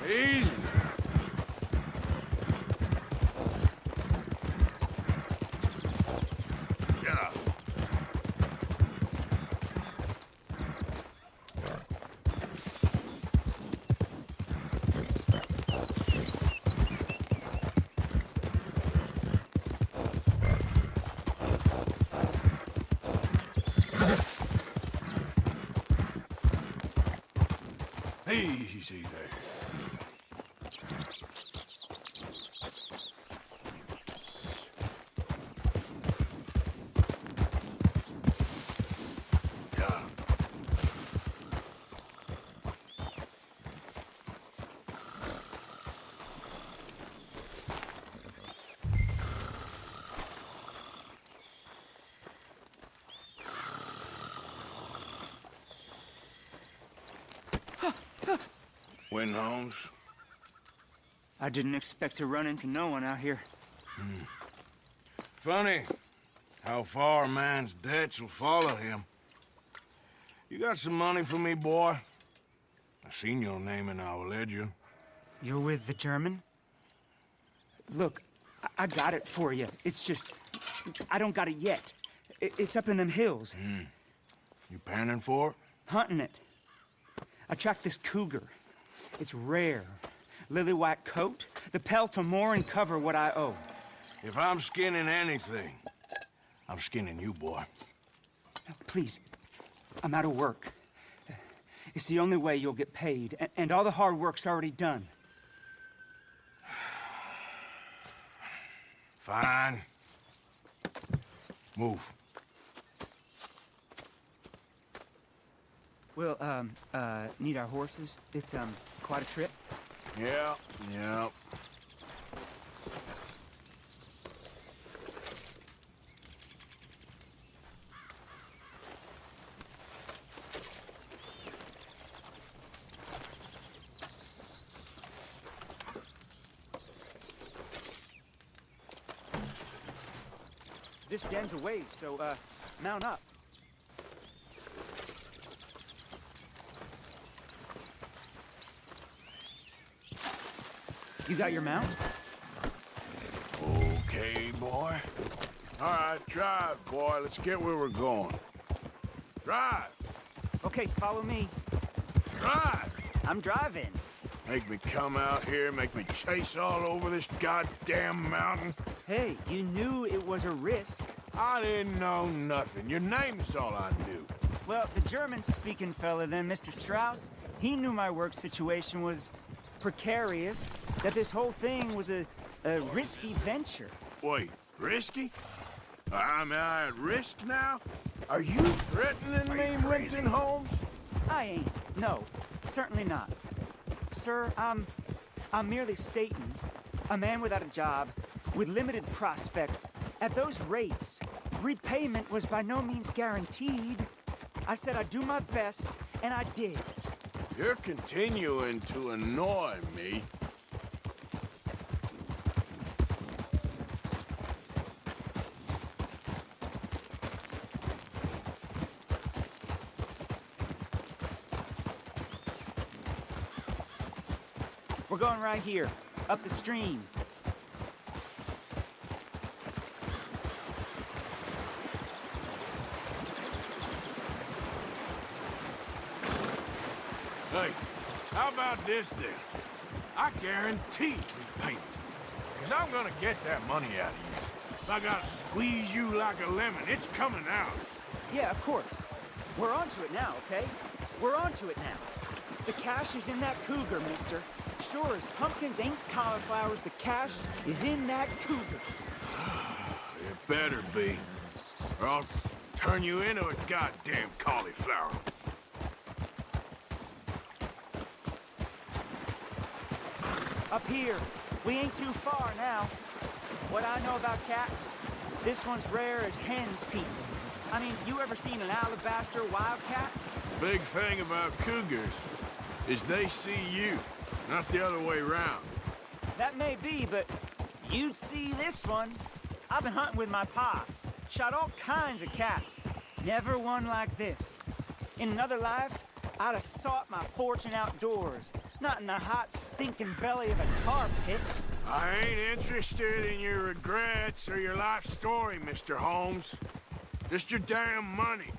Easy. Yeah. Easy there. Win, Holmes. I didn't expect to run into no one out here. Funny how far a man's debts will follow him. You got some money for me, boy? I seen your name in our ledger. You're with the German? Look, I got it for you. It's just, I don't got it yet. It's up in them hills. You panning for it? Hunting it. I tracked this cougar. It's rare. Lily white coat. The pelt will more and cover what I owe. If I'm skinning anything, I'm skinning you, boy. Please, I'm out of work. It's the only way you'll get paid, and all the hard work's already done. Fine. Move. We'll, need our horses. It's, quite a trip. Yeah. This den's a ways, so, mount up. You got your mount? Okay, boy. All right, drive, boy. Let's get where we're going. Drive! Okay, follow me. Drive! I'm driving. Make me come out here, make me chase all over this goddamn mountain. Hey, you knew it was a risk. I didn't know nothing. Your name is all I knew. Well, the German-speaking fella then, Mr. Strauss, he knew my work situation was precarious, that this whole thing was a risky venture. Wait, risky? Am I at risk now? Are you threatening me, Renton Holmes? I ain't. No, certainly not. Sir, I'm merely stating, a man without a job, with limited prospects, at those rates, repayment was by no means guaranteed. I said I'd do my best, and I did. You're continuing to annoy me. We're going right here, up the stream. Hey, how about this then? I guarantee repayment. Because I'm gonna get that money out of you. If I gotta squeeze you like a lemon, it's coming out. Yeah, of course. We're onto it now, okay? We're onto it now. The cash is in that cougar, mister. Sure as pumpkins ain't cauliflowers, the cash is in that cougar. It better be, or I'll turn you into a goddamn cauliflower. Up here, We ain't too far now. What I know about cats, this one's rare as hen's teeth. I mean, you ever seen an alabaster wildcat? Big thing about cougars is they see you, not the other way around. That may be, but you'd see this one. I've been hunting with my pa. Shot all kinds of cats. Never one like this. In another life, I'd have sought my fortune outdoors, not in the hot, stinking belly of a tar pit. I ain't interested in your regrets or your life story, Mr. Holmes. Just your damn money.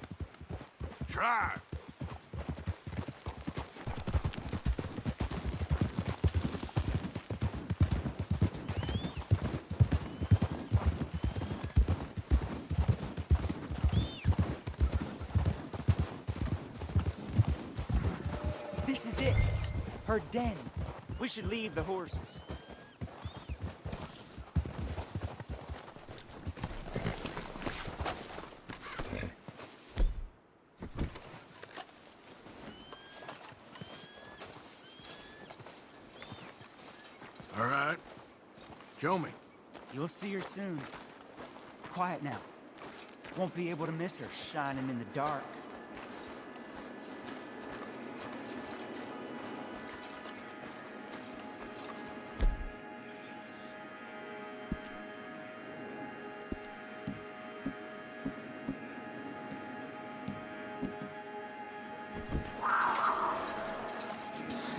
Drive. This is it. Her den. We should leave the horses. All right. Show me. You'll see her soon. Quiet now. Won't be able to miss her shining in the dark.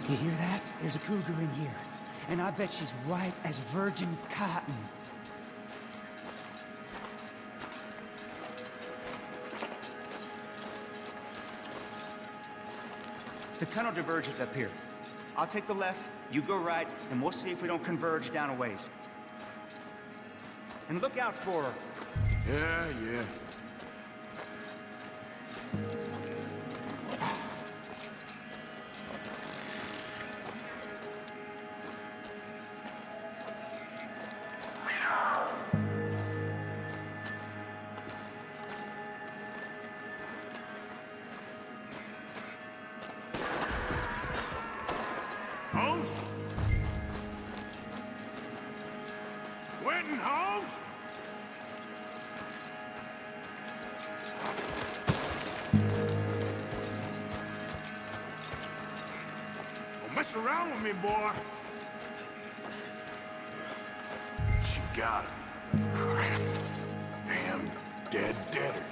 You hear that? There's a cougar in here. And I bet she's white as virgin cotton. The tunnel diverges up here. I'll take the left, you go right, and we'll see if we don't converge down a ways. And look out for her. Yeah. Holmes? Quentin Holmes? Don't mess around with me, boy. She got him. Crap. Damn deader.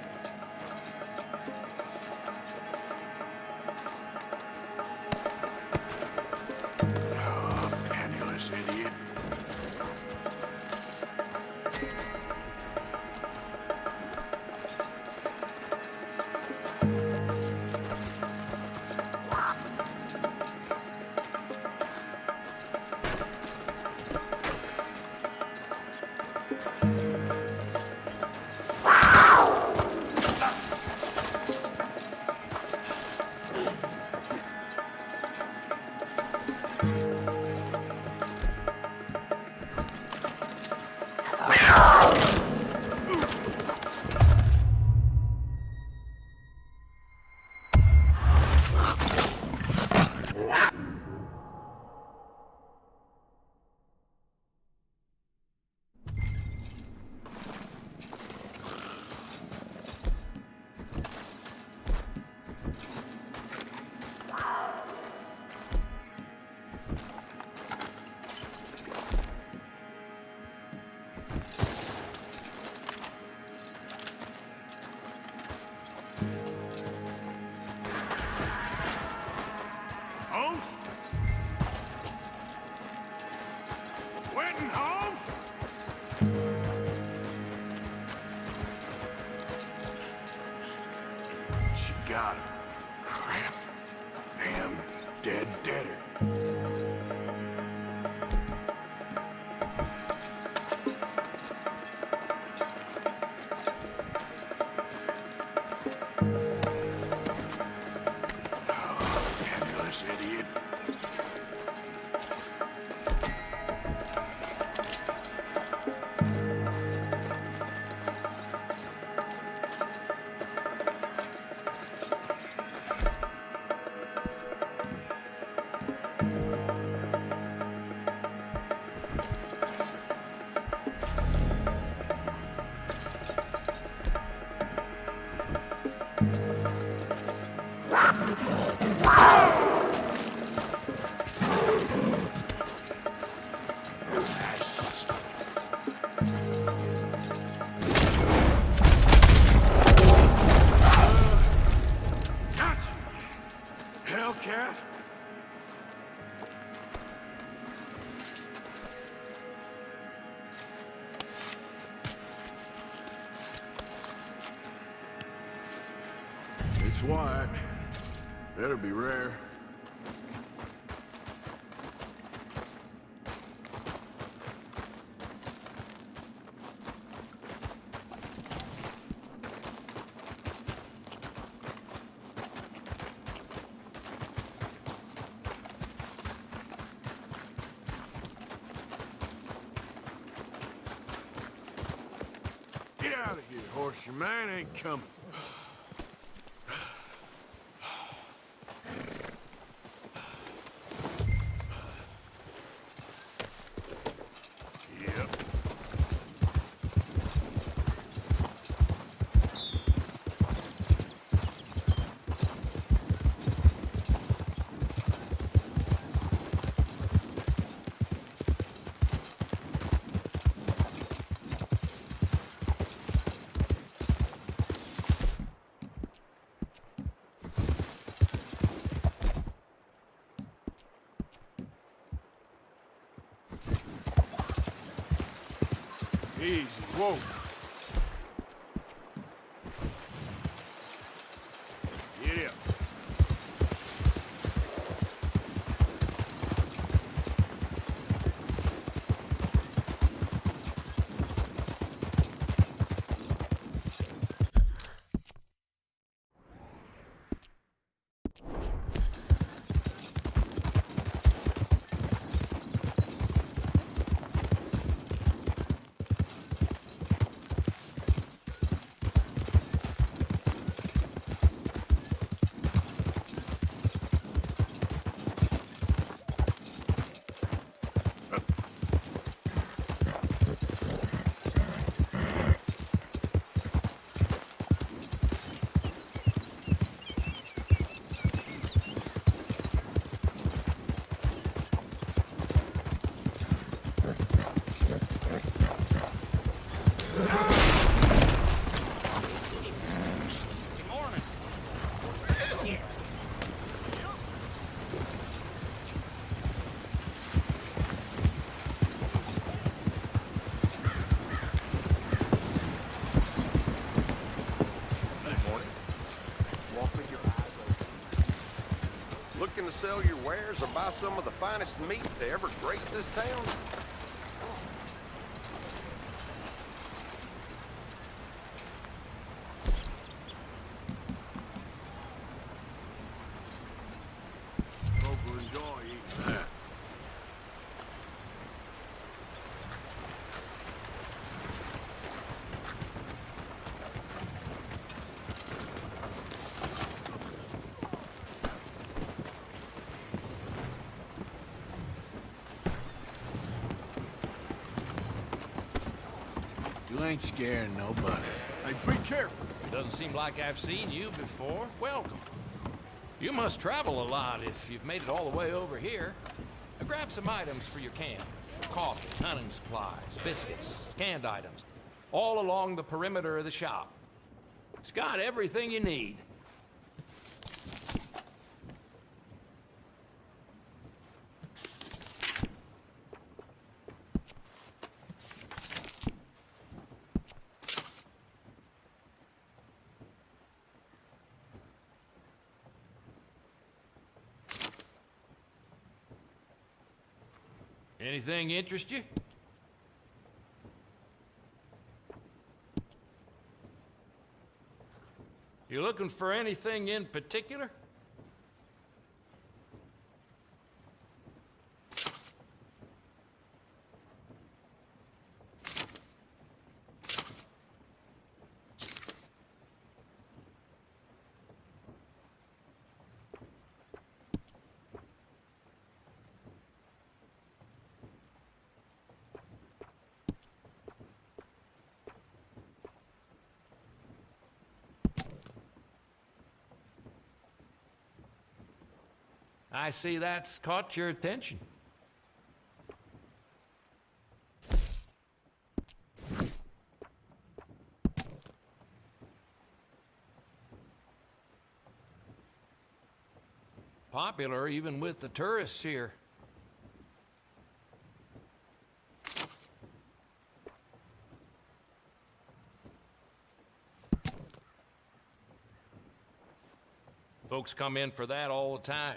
Idiot. Holmes? Quentin Holmes? She got him. Crap. Damn deader. Idiot. white. Better be rare. Get out of here, horse. Your man ain't coming. Easy, whoa. Get up. Looking to sell your wares or buy some of the finest meat to ever grace this town? Hope you enjoy eating that. You ain't scaring nobody. Hey, be careful. Doesn't seem like I've seen you before. Welcome. You must travel a lot if you've made it all the way over here. Now grab some items for your camp. Coffee, hunting supplies, biscuits, canned items. All along the perimeter of the shop. It's got everything you need. Anything interest you? You looking for anything in particular? I see that's caught your attention. Popular even with the tourists here. Folks come in for that all the time.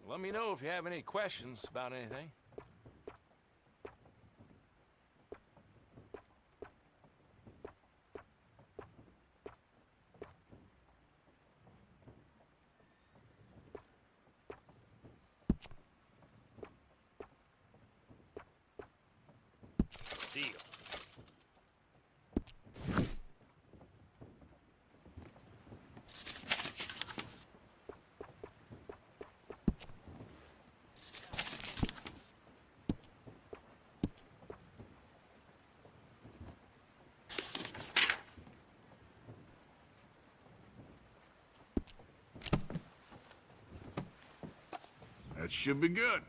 Let me know if you have any questions about anything. Deal. That should be good.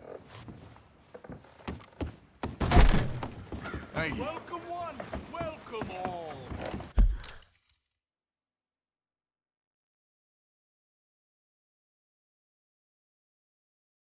Thank you. Welcome one, welcome all.